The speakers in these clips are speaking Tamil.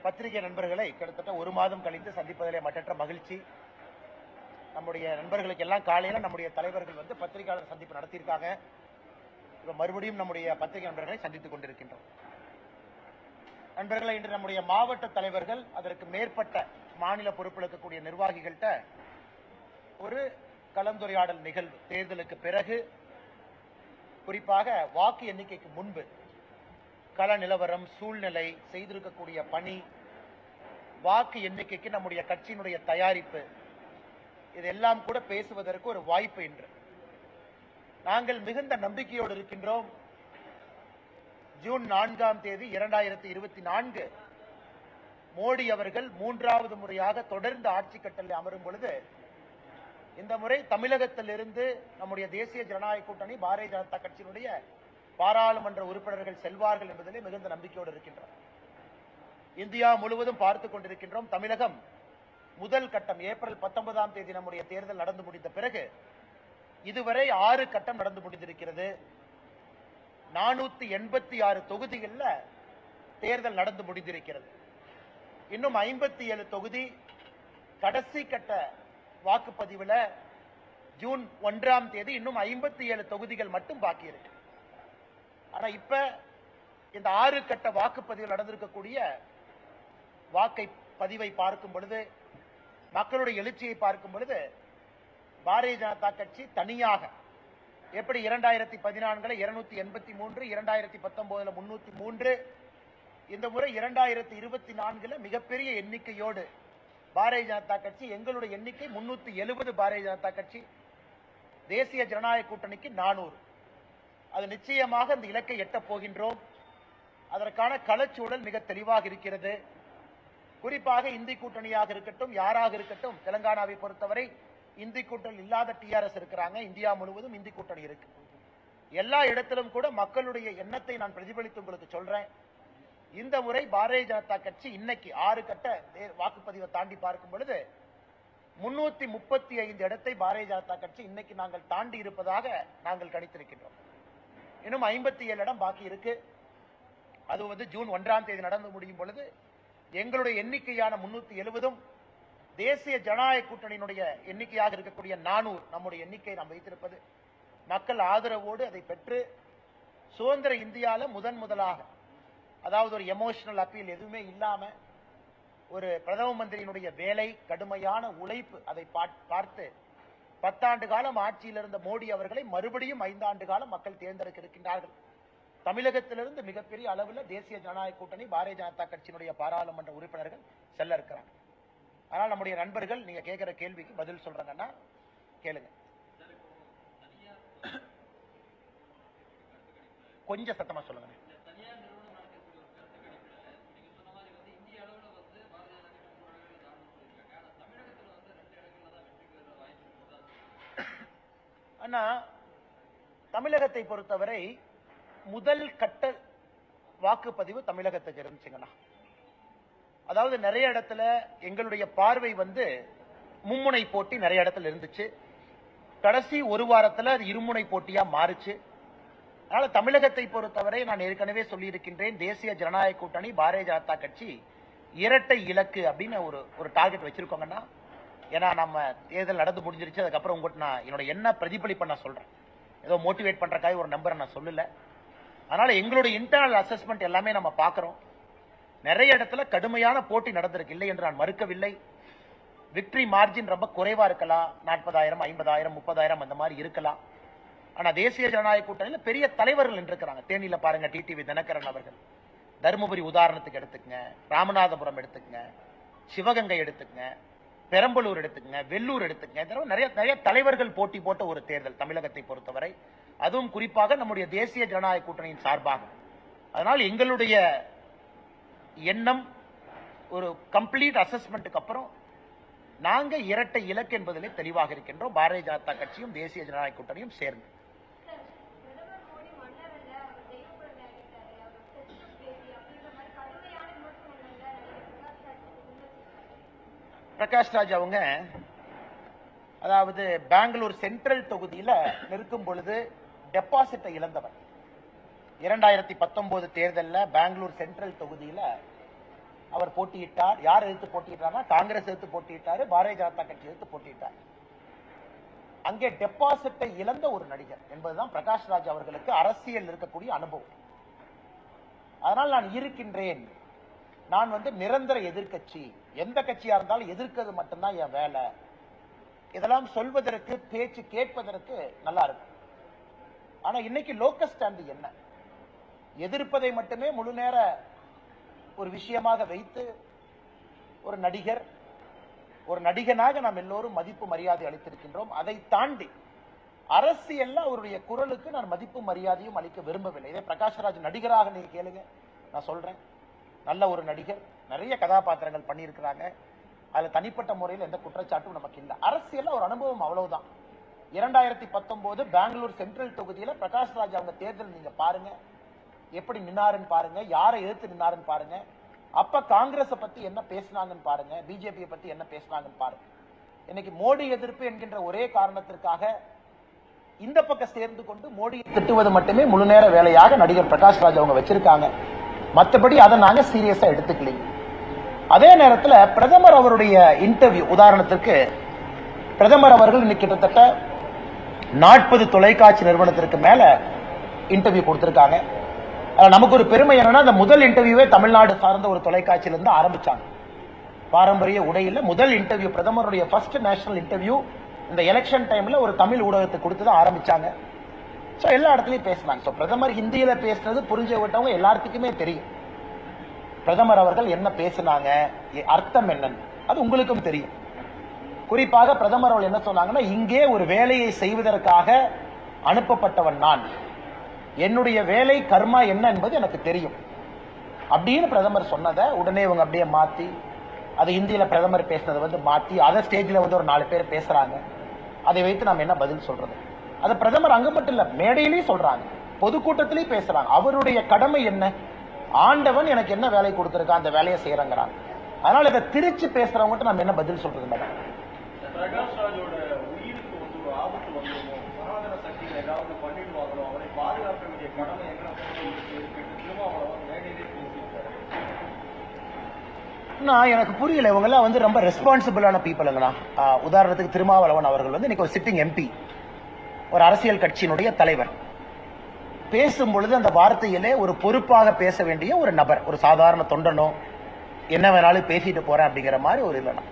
பத்திரிகை நண்பர்களை கிட்டத்தட்ட ஒரு மாதம் கழித்து சந்திப்பதிலே மற்றற்ற மகிழ்ச்சி. நம்முடைய நண்பர்களுக்கு எல்லாம் காலையில நம்முடைய தலைவர்கள் வந்து பத்திரிகையாளர் சந்திப்பு நடத்தியிருக்காங்க. இப்ப மறுபடியும் நம்முடைய பத்திரிகை நண்பர்களை சந்தித்துக் கொண்டிருக்கின்றோம். நண்பர்களை, இன்று நம்முடைய மாவட்ட தலைவர்கள் அதற்கு மேற்பட்ட மாநில பொறுப்பில் இருக்கக்கூடிய நிர்வாகிகள்கிட்ட ஒரு கலந்துரையாடல் நிகழ்வு, தேர்தலுக்கு பிறகு குறிப்பாக வாக்கு எண்ணிக்கைக்கு முன்பு கள நிலவரம், சூழ்நிலை, செய்திருக்கக்கூடிய பணி, வாக்கு எண்ணிக்கைக்கு நம்முடைய கட்சியினுடைய தயாரிப்பு, இதெல்லாம் கூட பேசுவதற்கு ஒரு வாய்ப்பு. இன்று நாங்கள் மிகுந்த நம்பிக்கையோடு இருக்கின்றோம். ஜூன் 4ஆம் தேதி 2024 மோடி அவர்கள் 3வது முறையாக தொடர்ந்து ஆட்சி கட்டளை அமரும் பொழுது இந்த முறை தமிழகத்திலிருந்து நம்முடைய தேசிய ஜனநாயக கூட்டணி பாரதிய ஜனதா கட்சியினுடைய பாராளுமன்ற உறுப்பினர்கள் செல்வார்கள் என்பதிலே மிகுந்த நம்பிக்கையோடு இருக்கின்றோம். இந்தியா முழுவதும் பார்த்துக் கொண்டிருக்கின்றோம். தமிழகம் முதல் கட்டம் ஏப்ரல் 19ஆம் தேதி நம்முடைய தேர்தல் நடந்து முடிந்த பிறகு இதுவரை 6 கட்டம் நடந்து முடிந்திருக்கிறது. 486 தொகுதிகளில் தேர்தல் நடந்து முடிந்திருக்கிறது. இன்னும் 57 தொகுதி கடைசி கட்ட வாக்குப்பதிவுல ஜூன் 1ஆம் தேதி இன்னும் 57 தொகுதிகள் மட்டும் பாக்கி இருக்கு. ஆனா இப்ப இந்த 6 கட்ட வாக்குப்பதிவு நடந்திருக்கக்கூடிய வாக்கை பதிவை பார்க்கும் பொழுது, மக்களுடைய எழுச்சியை பார்க்கும் பொழுது, பாரதிய ஜனதா கட்சி தனியாக எப்படி 2014 283, 2019 303, இந்த முறை 2024 மிகப்பெரிய எண்ணிக்கையோடு பாரதிய ஜனதா கட்சி, எங்களுடைய எண்ணிக்கை 370 பாரதிய ஜனதா கட்சி, தேசிய ஜனநாயக கூட்டணிக்கு 400. அது நிச்சயமாக அந்த இலக்கை எட்டப் போகின்றோம். அதற்கான களச்சூழல் மிக தெளிவாக இருக்கிறது. குறிப்பாக இந்தி கூட்டணியாக இருக்கட்டும், யாராக இருக்கட்டும், தெலங்கானாவை பொறுத்தவரை இந்தி கூட்டணி இல்லாத டிஆர்எஸ் இருக்கிறாங்க. இந்தியா முழுவதும் இந்தி கூட்டணி இருக்கு. எல்லா இடத்திலும் கூட மக்களுடைய எண்ணத்தை நான் பிரதிபலித்து உங்களுக்கு சொல்றேன். இந்த முறை பாரதிய ஜனதா கட்சி இன்னைக்கு 6 கட்ட வாக்குப்பதிவை தாண்டி பார்க்கும் பொழுது 335 இடத்தை பாரதிய ஜனதா கட்சி இன்னைக்கு நாங்கள் தாண்டி இருப்பதாக நாங்கள் கணித்திருக்கின்றோம். இன்னும் 57 இடம் பாக்கி இருக்கு. அது வந்து ஜூன் 1ஆம் தேதி நடந்து முடியும் பொழுது எங்களுடைய எண்ணிக்கையான 370, தேசிய ஜனநாயக கூட்டணியினுடைய எண்ணிக்கையாக இருக்கக்கூடிய 400, நம்முடைய எண்ணிக்கை நாம் வைத்திருப்பது மக்கள் ஆதரவோடு அதை பெற்று சுதந்திர இந்தியாவில் முதலாக, அதாவது ஒரு எமோஷனல் அப்பீல் எதுவுமே இல்லாம, ஒரு பிரதம மந்திரியினுடைய வேலை, கடுமையான உழைப்பு, அதை பார்த்து 10 ஆண்டு காலம் ஆட்சியில் இருந்த மோடி அவர்களை மறுபடியும் 5 ஆண்டு காலம் மக்கள் தேர்ந்தெடுக்க இருக்கின்றார்கள். தமிழகத்திலிருந்து மிகப்பெரிய அளவில் தேசிய ஜனநாயக கூட்டணி பாரதிய ஜனதா கட்சியினுடைய பாராளுமன்ற உறுப்பினர்கள் செல்ல இருக்கிறாங்க. ஆனால் நம்முடைய நண்பர்கள் நீங்க கேட்கிற கேள்விக்கு பதில் சொல்றாங்கன்னா கேளுங்க. கொஞ்சம் சத்தமா சொல்லுங்க. ஆனா தமிழகத்தை பொறுத்தவரை முதல் கட்ட வாக்குப்பதிவு தமிழகத்துக்கு இருந்துச்சுங்கண்ணா. அதாவது நிறைய இடத்துல எங்களுடைய பார்வை வந்து மும்முனை போட்டி நிறைய இடத்துல இருந்துச்சு. கடைசி ஒரு வாரத்தில் அது இருமுனை போட்டியா மாறுச்சு. அதனால தமிழகத்தை பொறுத்தவரை நான் ஏற்கனவே சொல்லியிருக்கின்றேன், தேசிய ஜனநாயக கூட்டணி பாரதிய ஜனதா கட்சி இரட்டை இலக்கு அப்படின்னு ஒரு டார்கெட் வச்சிருக்கோங்கன்னா. ஏன்னா நம்ம தேர்தல் நடந்து முடிஞ்சிருச்சு. அதுக்கப்புறம் உங்கள்கிட்ட நான் என்னோட என்ன பிரதிபலிப்பை நான் சொல்றேன். ஏதோ மோட்டிவேட் பண்றதுக்காக ஒரு நம்பரை நான் சொல்லல. அதனால எங்களுடைய இன்டர்னல் அசஸ்மெண்ட் எல்லாமே நம்ம பார்க்கிறோம். நிறைய இடத்துல கடுமையான போட்டி நடந்திருக்கு, இல்லை என்று நான் மறுக்கவில்லை. விக்டரி மார்ஜின் ரொம்ப குறைவா இருக்கலாம், 40,000, 50,000, 30,000 அந்த மாதிரி இருக்கலாம். ஆனா தேசிய ஜனநாயக கூட்டணியில் பெரிய தலைவர்கள் இருக்கிறாங்க. தேனியில பாருங்க, டிடிவி தினகரன் அவர்கள். தருமபுரி உதாரணத்துக்கு எடுத்துக்கங்க, ராமநாதபுரம் எடுத்துக்கங்க, சிவகங்கை எடுத்துக்கங்க, பெரம்பலூர் எடுத்துக்கங்க, வெள்ளூர் எடுத்துக்கங்க. நிறைய தலைவர்கள் போட்டி போட்ட ஒரு தேர்தல் தமிழகத்தை பொறுத்தவரை, அதுவும் குறிப்பாக நம்முடைய தேசிய ஜனநாயக கூட்டணியின் சார்பாக. அதனால் எங்களுடைய எண்ணம் ஒரு கம்ப்ளீட் அசஸ்மெண்ட்டுக்கு அப்புறம் நாங்க இரட்டை இலக்கு என்பதிலே தெளிவாக இருக்கின்றோம், பாரதிய ஜனதா கட்சியும் தேசிய ஜனநாயக கூட்டணியும் சேர்ந்து. பிரகாஷ் ராஜ் அவங்க அதாவது பெங்களூர் சென்ட்ரல் தொகுதியில் நிற்கும் பொழுது டெபாசிட்டை இழந்தவர். 2019 தேர்தலில் பெங்களூர் சென்ட்ரல் தொகுதியில் அவர் போட்டியிட்டார். யார் எதிர்த்து போட்டியிட்டார்னா காங்கிரஸ் எதிர்த்து போட்டியிட்டாரு, பாரதிய ஜனதா கட்சி எதிர்த்து போட்டியிட்டார். அங்கே டெபாசிட்டை இழந்த ஒரு நடிகர் என்பதுதான் பிரகாஷ் ராஜ் அவர்களுக்கு அரசியல் இருக்கக்கூடிய அனுபவம். அதனால் நான் இருக்கின்றேன், நான் நிரந்தர எதிர்கட்சி, எந்த கட்சியா இருந்தாலும் எதிர்க்கிறது மட்டும்தான் என் வேலை, இதெல்லாம் சொல்வதற்கு பேச்சு கேட்பதற்கு நல்லா இருக்கும். ஆனா இன்னைக்கு லோக்கல் ஸ்டாண்ட் என்ன, எதிர்ப்பதை மட்டுமே முழு நேர ஒரு விஷயமாக வைத்து ஒரு நடிகர், ஒரு நடிகனாக நாம் எல்லோரும் மதிப்பு மரியாதை அளித்திருக்கின்றோம். அதை தாண்டி அரசியல்ல அவருடைய குரலுக்கு நான் மதிப்பு மரியாதையும் அளிக்க விரும்பவில்லை. இதே பிரகாஷ் ராஜ் நடிகராக நீங்க கேளுங்க, நான் சொல்றேன், நல்ல ஒரு நடிகர், நிறைய கதாபாத்திரங்கள் பண்ணியிருக்கிறாங்க, அதுல தனிப்பட்ட முறையில் எந்த குற்றச்சாட்டும் நமக்கு இல்லை. அரசியல் ஒரு அனுபவம், அவ்வளவுதான். 2019 பெங்களூர் சென்ட்ரல் தொகுதியில பிரகாஷ் ராஜ் அவங்க தேர்தல் நீங்க பாருங்க, எப்படி நின்னாருன்னு பாருங்க, யாரை எதிர்த்து நின்னாருன்னு பாருங்க, அப்ப காங்கிரஸ் பத்தி என்ன பேசினாங்கன்னு பாருங்க, பிஜேபி பத்தி என்ன பேசினாங்கன்னு பாருங்க. இன்னைக்கு மோடி எதிர்ப்பு என்கின்ற ஒரே காரணத்திற்காக இந்த பக்கம் சேர்ந்து கொண்டு மோடியை திட்டுவது மட்டுமே முழு நேர வேலையாக நடிகர் பிரகாஷ் ராஜ் அவங்க வச்சிருக்காங்க. மற்றபடி அதை நாங்க சீரியஸா எடுத்துக்கலீங்க. அதே நேரத்தில் பிரதமர் அவருடைய இன்டர்வியூ, உதாரணத்திற்கு பிரதமர் அவர்கள் இன்னைக்கு கிட்டத்தட்ட 40 தொலைக்காட்சி நிறுவனத்திற்கு மேல இன்டர்வியூ கொடுத்திருக்காங்க. நமக்கு ஒரு பெருமை என்னன்னா, அந்த முதல் இன்டர்வியூவே தமிழ்நாடு சார்ந்த ஒரு தொலைக்காட்சியிலிருந்து ஆரம்பிச்சாங்க. பாரம்பரிய உடையில முதல் இன்டர்வியூ, பிரதமருடைய ஃபர்ஸ்ட் நேஷனல் இன்டர்வியூ இந்த எலெக்ஷன் டைம்ல ஒரு தமிழ் ஊடகத்தை கொடுத்து தான் ஆரம்பிச்சாங்க. சோ எல்லா இடத்துலயும் பேசினாங்க. சோ பிரதமர் ஹிந்தியில பேசுறது புரிஞ்ச விட்டவங்க எல்லாத்துக்குமே தெரியும். பிரதமர் அவர்கள் என்ன பேசினாங்க, அர்த்தம் என்னன்னு அது உங்களுக்கும் தெரியும். குறிப்பாக பிரதமர் அவர்கள் என்ன சொன்னாங்கன்னா, இங்கே ஒரு வேலையை செய்வதற்காக அனுப்பப்பட்டவன் நான், என்னுடைய வேலை கர்மா என்ன என்பது எனக்கு தெரியும் அப்படின்னு பிரதமர் சொன்னதை உடனே இவங்க அப்படியே மாத்தி, அது இந்தியில பிரதமர் பேசினதை மாத்தி அதை ஸ்டேஜ்ல ஒரு 4 பேர் பேசுறாங்க. அதை வைத்து நாம் என்ன பதில் சொல்றது? அது பிரதமர் அங்க மட்டும் இல்ல, மேடையிலேயும் சொல்றாங்க, பொதுக்கூட்டத்திலேயும் பேசுறாங்க. அவருடைய கடமை என்ன, ஆண்டவன் எனக்கு என்ன வேலை கொடுத்திருக்கா அந்த வேலையை செய்யறங்கிறாங்க. அதனால இதை திருச்சி பேசுறவங்க நம்ம என்ன பதில் சொல்றது? மேடம், பிரகாஷ் ராஜோட உயிருக்கு ஒரு ஆபத்து வந்துருமோ, சனாதன சக்திகள் ஏதாவது பண்ணிடுவாங்களோ, அவரை பாதுகாக்க வேண்டிய கடமை என்ன திருமாவளவன் மேடையிலே பேசியிருக்காரு. எனக்கு புரியல, இவங்க எல்லாம் ரொம்ப ரெஸ்பான்சிபிளான பீப்புளுங்களா. உதாரணத்துக்கு திருமாவளவன் அவர்கள் இன்னைக்கு ஒரு சிட்டிங் எம்பி, ஒரு அரசியல் கட்சியினுடைய தலைவர், பேசும் பொழுது அந்த வார்த்தையிலே ஒரு பொறுப்பாக பேச வேண்டிய ஒரு நபர், ஒரு சாதாரண தொண்டனோ என்ன வேணாலும் பேசிட்டு போறேன் அப்படிங்கிற மாதிரி ஒரு இல்லைனா.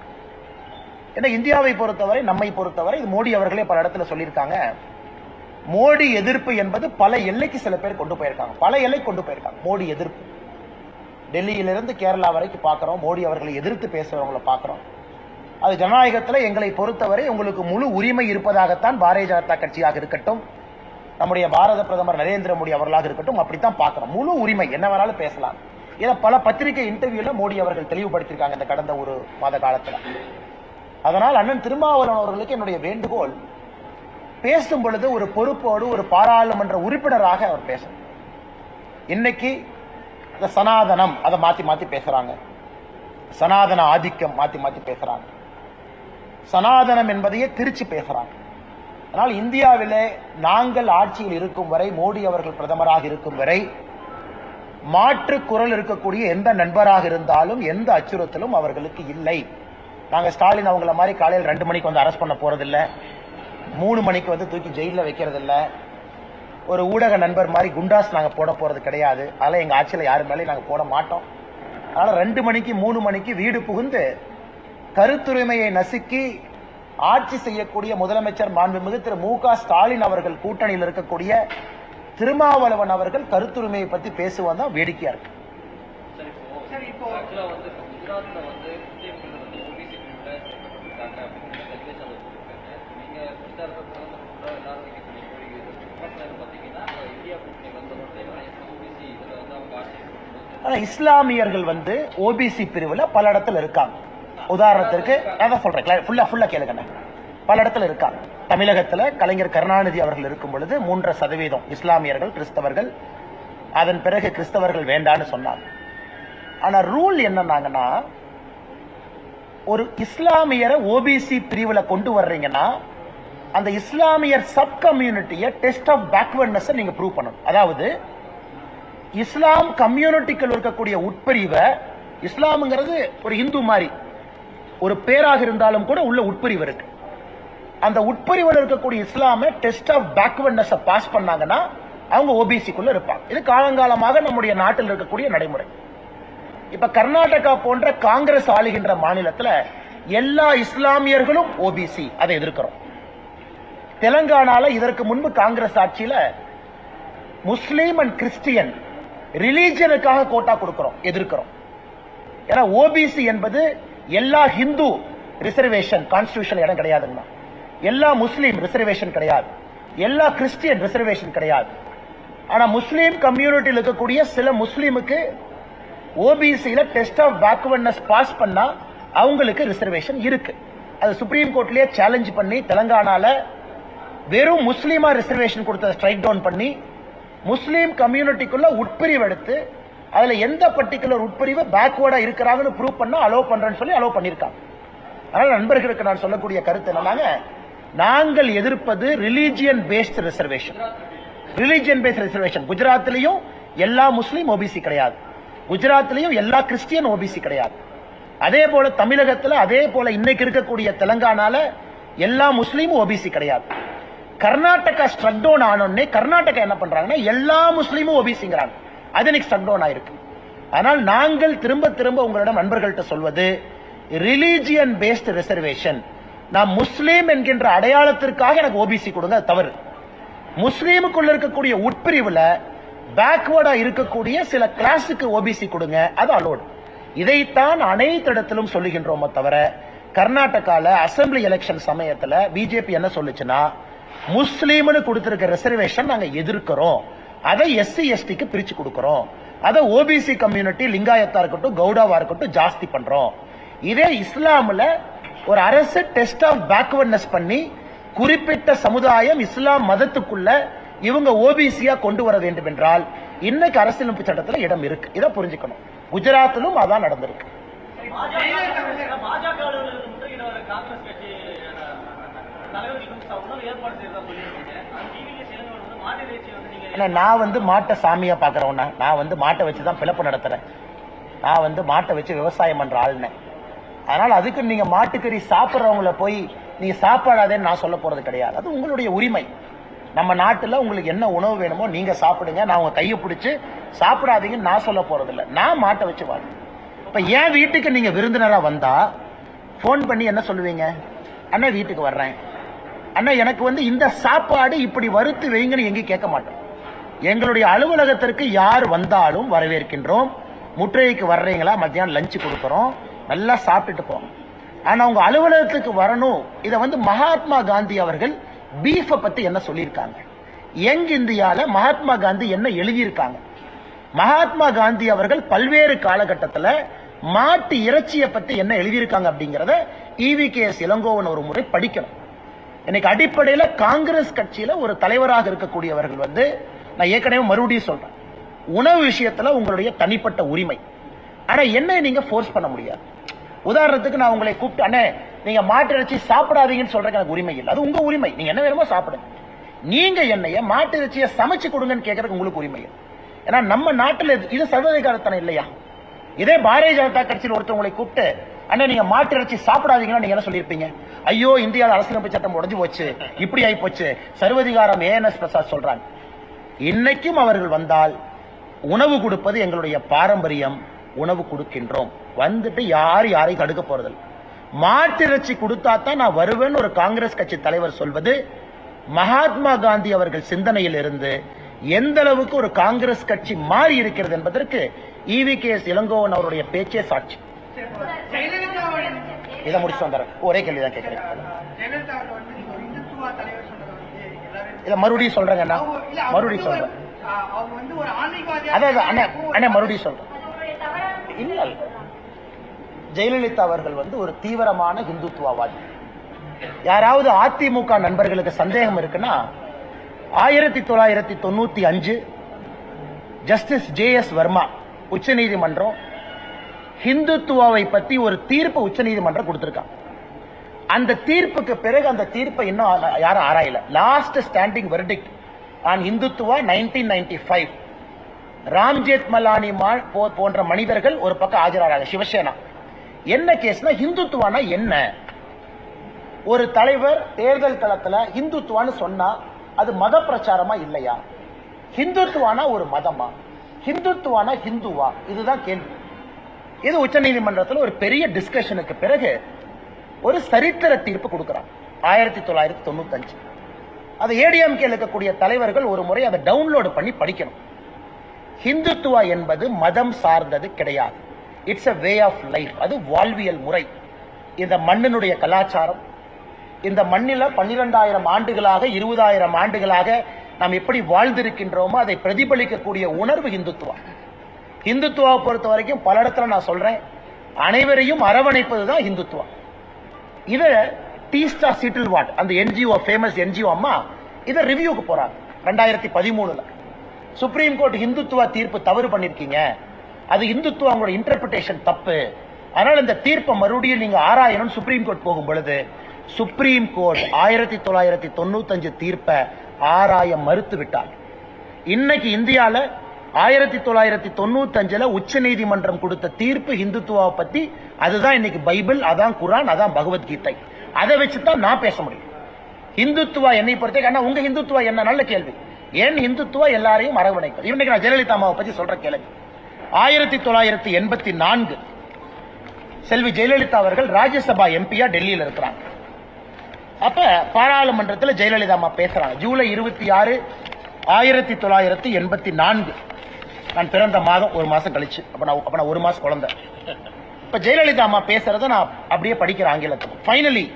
ஏன்னா இந்தியாவை பொறுத்தவரை, நம்மை பொறுத்தவரை, இது மோடி அவர்களே பல இடத்துல சொல்லியிருக்காங்க, மோடி எதிர்ப்பு என்பது பல எல்லைக்கு சில பேர் கொண்டு போயிருக்காங்க, பல எல்லை கொண்டு போயிருக்காங்க. மோடி எதிர்ப்பு டெல்லியிலிருந்து கேரளா வரைக்கும் பாக்குறோம், மோடி அவர்களை எதிர்த்து பேசுறவங்களை பாக்குறோம். அது ஜனநாயகத்தில் எங்களை பொறுத்தவரை உங்களுக்கு முழு உரிமை இருப்பதாகத்தான் பாரதிய ஜனதா கட்சியாக இருக்கட்டும், நம்முடைய பாரத பிரதமர் நரேந்திர மோடி அவர்களாக இருக்கட்டும், அப்படித்தான் பாக்குறோம். முழு உரிமை, என்ன வேணாலும் பேசலாம். இதை பல பத்திரிகை இன்டர்வியூல மோடி அவர்கள் தெளிவுபடுத்திருக்காங்க இந்த கடந்த ஒரு மாத காலத்துல. அதனால் அண்ணன் திருமாவளவன் அவர்களுக்கு என்னுடைய வேண்டுகோள், பேசும் பொழுது ஒரு பொறுப்போடு ஒரு பாராளுமன்ற உறுப்பினராக அவர் பேசணும். இன்னைக்கு இந்த சனாதனம் அதை மாத்தி மாத்தி பேசுறாங்க, சனாதன ஆதிக்கம் மாத்தி மாத்தி பேசுறாங்க, சனாதனம் என்பதையே திருச்சி பேசுறாங்க. ஆனால் இந்தியாவிலே நாங்கள் ஆட்சியில் இருக்கும் வரை, மோடி அவர்கள் பிரதமராக இருக்கும் வரை, மாற்று குரல் இருக்கக்கூடிய எந்த நண்பராக இருந்தாலும் எந்த அச்சுறுத்தலும் அவர்களுக்கு இல்லை. நாங்க ஸ்டாலின் அவங்கள மாதிரி காலையில் 2 மணிக்கு அரெஸ்ட் பண்ண போறதில்லை, 3 மணிக்கு தூக்கி ஜெயில வைக்கிறது இல்ல, ஒரு ஊடக நண்பர் மாதிரி குண்டாஸ் நாங்க போட போறது கிடையாது. அதெல்லாம் எங்க ஆட்சியில யாரு மேலே நாங்க போட மாட்டோம். அதனால 2 மணிக்கு 3 மணிக்கு வீடு புகுந்து கருத்துரிமையை நசுக்கி ஆட்சி செய்யக்கூடிய முதலமைச்சர் மாண்புமிகு திரு மு.க. ஸ்டாலின் அவர்கள் கூட்டணியில் இருக்கக்கூடிய திருமாவளவன் அவர்கள் கருத்துரிமையை பத்தி பேசுவதுதான் வேடிக்கையா இருக்கு. இஸ்லாமியர்கள் ஓபிசி பிரிவுல பல இடத்துல இருக்காங்க. உதாரணத்திற்கு நான் சொல்றேன், ஃபுல்லா கேளுங்க, பல இடத்துல இருக்காங்க. தமிழகத்துல கலைஞர் கருணாநிதி அவர்கள் இருக்கும் பொழுது 3% இஸ்லாமியர்கள், கிறிஸ்தவர்கள், அதன் பிறகு கிறிஸ்தவர்கள் வேண்டான்னு சொன்னாங்க. ஆனா ரூல் என்னன்னாங்கன்னா, ஒரு இஸ்லாமியரை ஓபிசி பிரிவுல கொண்டு வர்றீங்கன்னா அந்த இஸ்லாமியர் சப் கம்யூனிட்டியை டெஸ்ட் ஆஃப் பேக்வர்ட்னஸ் நீங்க ப்ரூவ் பண்ணணும். அதாவது இஸ்லாம் கம்யூனிட்டிக்குள் இருக்கக்கூடிய உட்பிரிவை இஸ்லாம்ங்கிறது ஒரு இந்து மாதிரி ஒரு பேராக இருந்தாலும் கூட உள்ள உட்பிரிவு இருக்கு. அந்த உட்பிரிவில் இருக்கக்கூடிய இஸ்லாமை டெஸ்ட் ஆஃப் பேக்வர்ட்னஸ் பாஸ் பண்ணாங்கன்னா அவங்க ஓபிசிக்குள்ள இருப்பாங்க. இது காலங்காலமாக நம்முடைய நாட்டில் இருக்கக்கூடிய நடைமுறை. இப்ப கர்நாடகா போன்ற காங்கிரஸ் ஆளுகின்ற மாநிலத்தில் எல்லா இஸ்லாமியர்களும் ஓபிசி, அதை எதிர்க்கிறோம். தெலங்கானால இதற்கு முன்பு காங்கிரஸ் ஆட்சியில முஸ்லீம் அண்ட் கிறிஸ்டியன் ரிலீஜனுக்காக கோட்டா கொடுக்கிறோம், எதிர்க்கிறோம். ஏன்னா ஓபிசி என்பது எல்லா ஹிந்து ரிசர்வேஷன் கான்ஸ்டிடியூஷன் இடம் கிடையாதுன்னா, எல்லா முஸ்லீம் ரிசர்வேஷன் கிடையாது, எல்லா கிறிஸ்டியன் ரிசர்வேஷன் கிடையாது. ஆனா முஸ்லீம் கம்யூனிட்டியில் இருக்கக்கூடிய சில முஸ்லீமுக்கு ஓபிசியில டெஸ்ட் ஆஃப் பேக்வர்ட்னஸ் பாஸ் பண்ணா அவங்களுக்கு ரிசர்வேஷன் இருக்கு. அது சுப்ரீம் கோர்ட்லயே சேலஞ்ச் பண்ணி தெலங்கானால வெறும் முஸ்லீமா ரிசர்வேஷன் கொடுத்த ஸ்ட்ரைக் டவுன் பண்ணி முஸ்லீம் கம்யூனிட்டிக்குள்ள உட்பிரிவு எடுத்து அதுல எந்த பர்டிகுலர் உட்பிரிவு பேக்வர்டா இருக்கிறாங்கன்னு ப்ரூவ் பண்ணா அலோவ் பண்றேன்னு சொல்லி அலோவ் பண்ணிருக்காங்க. அதனால நண்பர்களுக்கு நான் சொல்லக்கூடிய கருத்து என்னன்னா, நாங்கள் எதிர்ப்பது religion based reservation. Religion based reservation குஜராத்திலையும் எல்லா முஸ்லீம் ஓபிசி கிடையாது, குஜராத்திலையும் எல்லா கிறிஸ்டியன் ஓபிசி கிடையாது. அதே போல தமிழகத்தில் அதே போல இன்னைக்கு இருக்கக்கூடிய தெலங்கானால எல்லா முஸ்லீமும் ஓபிசி கிடையாது. கர்நாடகா ஸ்ட்ரக் டவுன் ஆனோடனே கர்நாடகா என்ன பண்றாங்கன்னா எல்லா முஸ்லீமும் ஓபிசிங்கிறாங்க. அது இன்னைக்கு ஸ்ட்ரக் டவுன் ஆயிருக்கு. ஆனால் நாங்கள் திரும்ப திரும்ப உங்களிடம் நண்பர்கள்ட்ட சொல்வது ரிலீஜியன் பேஸ்ட் ரிசர்வேஷன். நான் முஸ்லீம் என்கின்ற அடையாளத்திற்காக எனக்கு ஓபிசி கொடுங்க, அது தவறு. முஸ்லீமுக்குள்ள இருக்கக்கூடிய உட்பிரிவுல பேக்வர்டா இருக்கக்கூடிய சில கிளாஸுக்கு ஓபிசி கொடுங்க, அது அலோடு. இதைத்தான் அனைத்து இடத்திலும் சொல்லுகின்றோமோ தவிர கர்நாடகால அசம்பிளி எலெக்ஷன் சமயத்துல பிஜேபி என்ன சொல்லுச்சுன்னா முஸ்லீம்னு கொடுத்திருக்க ரிசர்வேஷன் நாங்க எதிர்க்கிறோம், அதை எஸ்சி எஸ்டிக்கு பிரிச்சு கொடுக்கிறோம், அதை ஓபிசி கம்யூனிட்டி லிங்காயத்தா இருக்கட்டும் கவுடாவா இருக்கட்டும் ஜாஸ்தி பண்றோம். இதே இஸ்லாம்ல ஒரு அரசு டெஸ்ட் ஆஃப் பேக்வர்ட்னஸ் பண்ணி குறிப்பிட்ட சமுதாயம் இஸ்லாம் மதத்துக்குள்ள இவங்க ஓபிசியா கொண்டு வர வேண்டும் என்றால் இன்னைக்கு அரசியலமைப்பு சட்டத்தில் இடம் இருக்கு. இதை புரிஞ்சுக்கணும். குஜராத்திலும் அதான் நடந்திருக்கு. நான் வந்து மாட்டை சாமியா பாக்குறவன, நான் வந்து மாட்டை வச்சுதான் பிளப்பு நடத்துறேன், நான் வந்து மாட்டை வச்சு விவசாயம் பண்ற ஆளுன. அதனால அதுக்கு நீங்க மாட்டுக்கறி சாப்பிட்றவங்கள போய் நீங்க சாப்பிடாதேன்னு நான் சொல்ல போறது கிடையாது. அது உங்களுடைய உரிமை. நம்ம நாட்டுல உங்களுக்கு என்ன உணவு வேணுமோ நீங்க சாப்பிடுங்க, நான் உங்க கையை பிடிச்சு சாப்பிடாதீங்கன்னு நான் சொல்ல போறது இல்லை. நான் மாட்டை வச்சு வாழ்றேன். இப்ப என் வீட்டுக்கு நீங்க விருந்தினரா வந்தா போன் பண்ணி என்ன சொல்லுவீங்க? அண்ணா வீட்டுக்கு வர்றேன், அண்ணா எனக்கு வந்து இந்த சாப்பாடு இப்படி வறுத்து வைங்கன்னு எங்கேயும் கேட்க மாட்டோம். எங்களுடைய அலுவலகத்திற்கு யார் வந்தாலும் வரவேற்கின்றோம். முற்றுகைக்கு வர்றீங்களா, மத்தியானம் லஞ்சு கொடுக்கறோம், நல்லா சாப்பிட்டுட்டு போங்க. ஆனா உங்க அலுவலகத்துக்கு வரணும். இதை வந்து மகாத்மா காந்தி அவர்கள் பீஃப பத்தி என்ன சொல்லியிருக்காங்க, யங் இந்தியால மகாத்மா காந்தி என்ன எழுதியிருக்காங்க, மகாத்மா காந்தி அவர்கள் பல்வேறு காலகட்டத்தில் மாட்டு இறைச்சியை பத்தி என்ன எழுதியிருக்காங்க அப்படிங்கறத EVKS இளங்கோவன் ஒரு முறை படிக்கணும். இன்னைக்கு அடிப்படையில காங்கிரஸ் கட்சியில ஒரு தலைவராக இருக்கக்கூடியவர்கள் வந்து, நான் ஏற்கனவே மறுபடியும் சொல்றேன், உணவு விஷயத்துல உங்களுடைய தனிப்பட்ட உரிமை. ஆனா என்ன நீங்க ஃபோர்ஸ் பண்ண முடியாது. உதாரணத்துக்கு நான் உங்களை கூப்பிட்டு அண்ணே நீங்க மாட்டு இறைச்சி சாப்பிடாதீங்கன்னு சொல்றதுக்கு எனக்கு உரிமை இல்லை. அது உங்க உரிமை, நீங்க என்ன வேணுமோ சாப்பிடுங்க. நீங்க என்னைய மாட்டு இறைச்சியை சமைச்சு கொடுங்கன்னு கேட்கறதுக்கு உங்களுக்கு உரிமை. ஏன்னா நம்ம நாட்டில் இது சர்வாதிகாரத்தனம் இல்லையா? இதே பாரதிய ஜனதா கட்சியில் ஒருத்தவங்களை கூப்பிட்டு அண்ணே நீங்க மாட்டு இறைச்சி சாப்பிடாதீங்கன்னா நீங்க என்ன சொல்லியிருப்பீங்க? ஐயோ இந்தியாவில் அரசியலமைப்பு சட்டம் உடைஞ்சு போச்சு, இப்படி ஆகி போச்சு, சர்வதிகாரம். ANS பிரசாத் சொல்றாங்க. இன்னைக்கும் அவர்கள் வந்தால் உணவு கொடுப்பது எங்களுடைய பாரம்பரியம், உணவு கொடுக்கின்றோம். வந்துட்டு யாரையும் தடுக்க போறதில்லை. மாட்டிறைச்சி கொடுத்தா தான் நான் வருவேன்னு ஒரு காங்கிரஸ் கட்சி தலைவர் சொல்வது மகாத்மா காந்தி அவர்கள் சிந்தனையில் இருந்து எந்த அளவுக்கு ஒரு காங்கிரஸ் கட்சி மாறி இருக்கிறது என்பதற்கு EVKS இளங்கோவன் அவருடைய பேச்சே சாட்சி. இதை முடிச்சு வந்துடுறேன். ஒரே கேள்விதான் கேட்கிறேன். இதை மறுபடியும் சொல்றேங்கண்ணா, மறுபடியும் சொல்றேன். அதான் அண்ணா மறுபடியும் சொல்றேன். இல்ல ஜெயலலிதா அவர்கள் வந்து ஒரு தீவிரமான இந்துத்துவவாதி. யாராவது அதிமுக நண்பர்களுக்கு சந்தேகம் இருக்குன்னா 1995 ஜஸ்டிஸ் JS வர்மா உச்சநீதிமன்றம் ஹிந்துத்துவாவை பத்தி ஒரு தீர்ப்பு உச்சநீதிமன்றம் கொடுத்திருக்காங்க. அந்த தீர்ப்புக்கு பிறகு அந்த தீர்ப்பை இன்னும் யாரும் ஆராயல. Last standing verdict on Hindutva 1995. Ramjeth Malani போன்ற மனிதர்கள் ஒரு பக்கம் ஆஜராகிறாங்க. சிவசேனா என்ன கேஸ்னா, இந்துத்துவானா என்ன? ஒரு தலைவர் தேர்தல் களத்துல இந்துத்துவான்னு சொன்னா அது மத பிரச்சாரமா இல்லையா? ஹிந்துத்துவானா ஒரு மதமா? ஹிந்துத்துவானா ஹிந்துவா? இதுதான் கேள்வி. இது உச்சநீதிமன்றத்தில் ஒரு பெரிய டிஸ்கஷனுக்கு பிறகு ஒரு சரித்திர தீர்ப்பு கொடுக்கிறாங்க 1995. அது ஏடிஎம்கே இருக்கக்கூடிய தலைவர்கள் ஒரு முறை அதை டவுன்லோடு பண்ணி படிக்கணும். ஹிந்துத்துவா என்பது மதம் சார்ந்தது கிடையாது. It's a way of life. அது வாழ்வியல் முறை. இந்த மண்ணினுடைய கலாச்சாரம், இந்த மண்ணில 12,000 ஆண்டுகளாக 20,000 ஆண்டுகளாக நாம் எப்படி வாழ்ந்திருக்கின்றோமோ அதை பிரதிபலிக்கக்கூடிய உணர்வு இந்துத்துவா. இந்துத்துவாவை பொறுத்த வரைக்கும் பல இடத்துல நான் சொல்றேன், அனைவரையும் அரவணைப்பதுதான் இந்துத்துவா. இத டீஸ்டா சிட்டில்வாட் அந்த என்ஜிஓ, ஃபேமஸ் என்ஜிஓ அம்மா இத ரிவ்யூக்கு போறாங்க 2013. சுப்ரீம் கோர்ட் இந்துத்துவா தீர்ப்பு தவறு பண்ணிருக்கீங்க, அது இந்துத்துவா உங்களோட இன்டர்பிரேஷன் தப்பு, அதனால இந்த தீர்ப்பை மறுபடியும் நீங்க ஆராயணும் சுப்ரீம் கோர்ட் போகும் பொழுது சுப்ரீம் கோர்ட் 1995 தீர்ப்பை ஆராய மறுத்து விட்டார். இன்னைக்கு இந்தியால 1995 உச்ச நீதிமன்றம் கொடுத்த தீர்ப்பு இந்துத்துவாவை பத்தி, அதுதான் இன்னைக்கு பைபிள், அதான் குரான், அதான் பகவத்கீதை. அதை வச்சுதான் நான் பேச முடியும். இந்துத்துவா என்னை பொறுத்த உங்க இந்துத்துவா என்ன? நல்ல கேள்வி. ஏன் இந்துத்துவா எல்லாரையும் அரவணைக்கும்? இன்னைக்கு நான் ஜெயலலிதா அம்மாவை பத்தி சொல்ற கேள்வி. 1984 செல்வி ஜெயலலிதா அவர்கள் ராஜ்யசபா எம்பியா டெல்லியில் இருக்கிறாங்க. அப்ப பாராளுமன்றத்தில் ஜெயலலிதா அம்மா பேசுறாங்க. ஜூலை 26, 1984. நான் பிறந்த மாதம் ஒரு மாசம் கழிச்சு. அப்ப நான் ஒரு மாசம் குழந்தை. இப்ப ஜெயலலிதா அம்மா பேசுறத நான் அப்படியே படிக்கிற ஆங்கிலத்துக்கு. Finally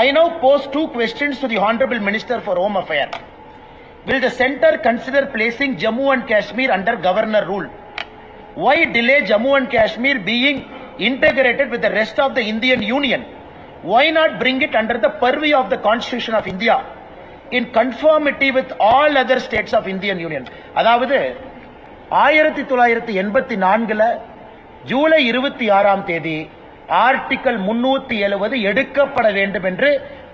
I now pose 2 questions to the Honorable Minister for Home Affairs. Will the center consider placing Jammu and Kashmir under governor rule? Why delay Jammu and Kashmir being integrated with the rest of the Indian Union? Why not bring it under the purview of the Constitution of India in conformity with all other states of Indian Union? அதாவது 1984 ஜூலை 26 ஆர்டிகல் 370 எடுக்கப்பட வேண்டும் என்று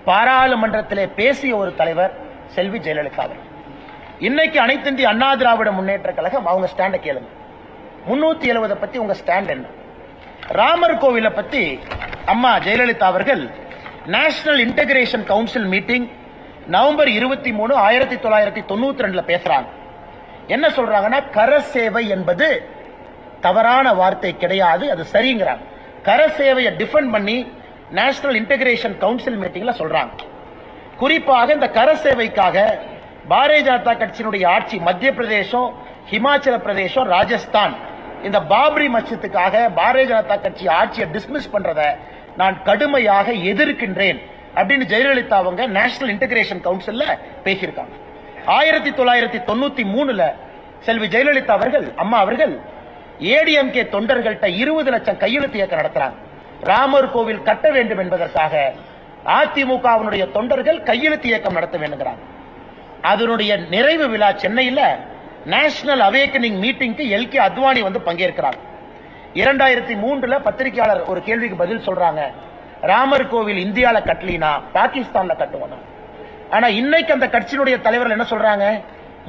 பாராளுமன்றத்திலே பேசிய ஒரு தலைவர் செல்வி ஜெயலலிதா அவர்கள். இன்னைக்கு அனைத்து இந்திய அண்ணா திராவிட முன்னேற்ற கழகம் அவங்க ஸ்டாண்ட கேளுங்க. 370 பத்தி உங்க ஸ்டாண்ட் என்ன? ராமர் கோவிலை பத்தி அம்மா ஜெயலலிதா அவர்கள் national integration council meeting November 23, 1992 பேசுறாங்க. என்ன சொல்றாங்கன்னா, கரசேவை என்பது தவறான வார்த்தை கிடையாது, அது சரிங்கிறாங்க. கரசேவையை டிஃபெண்ட் பண்ணி நேஷனல் இன்டகிரேஷன் கவுன்சில் மீட்டிங்ல சொல்றாங்க. குறிப்பாக இந்த கரசேவைக்காக பாரதிய ஜனதா கட்சியினுடைய ஆட்சி மத்திய பிரதேசம், ஹிமாச்சல பிரதேசம், ராஜஸ்தான் இந்த பாபரி மஸ்ஜித்துக்காக பாரதிய ஜனதா கட்சி ஆட்சியை டிஸ்மிஸ் பண்றத நான் கடுமையாக எதிர்க்கின்றேன் அப்படின்னு ஜெயலலிதா அவங்க நேஷனல் இன்டகிரேஷன் கவுன்சில்ல பேசியிருக்காங்க. 1993 செல்வி ஜெயலலிதா அவர்கள் அம்மா அவர்கள் ஏடிஎம்கே தொண்டர்கள்ட்ட 20 லட்சம் கையெழுத்து இயக்கம் நடத்துறாங்க. ராமர் கோவில் கட்ட வேண்டும் என்பதற்காக அதிமுகவினுடைய தொண்டர்கள் கையெழுத்து இயக்கம் நடத்த வேண்டுங்கிறாங்க. அதனுடைய நிறைவு விழா சென்னையில் நேஷனல் அவேக்கனிங் மீட்டிங்க்கு எல்கே அத்வானி வந்து பங்கேற்கிறாங்க. 2003 பத்திரிகையாளர் ஒரு கேள்விக்கு பதில் சொல்றாங்க, ராமர் கோவில் இந்தியால கட்டலினா பாகிஸ்தான்ல கட்டுவாங்க. ஆனா இன்னைக்கு அந்த கட்சியினுடைய தலைவர்கள் என்ன சொல்றாங்க,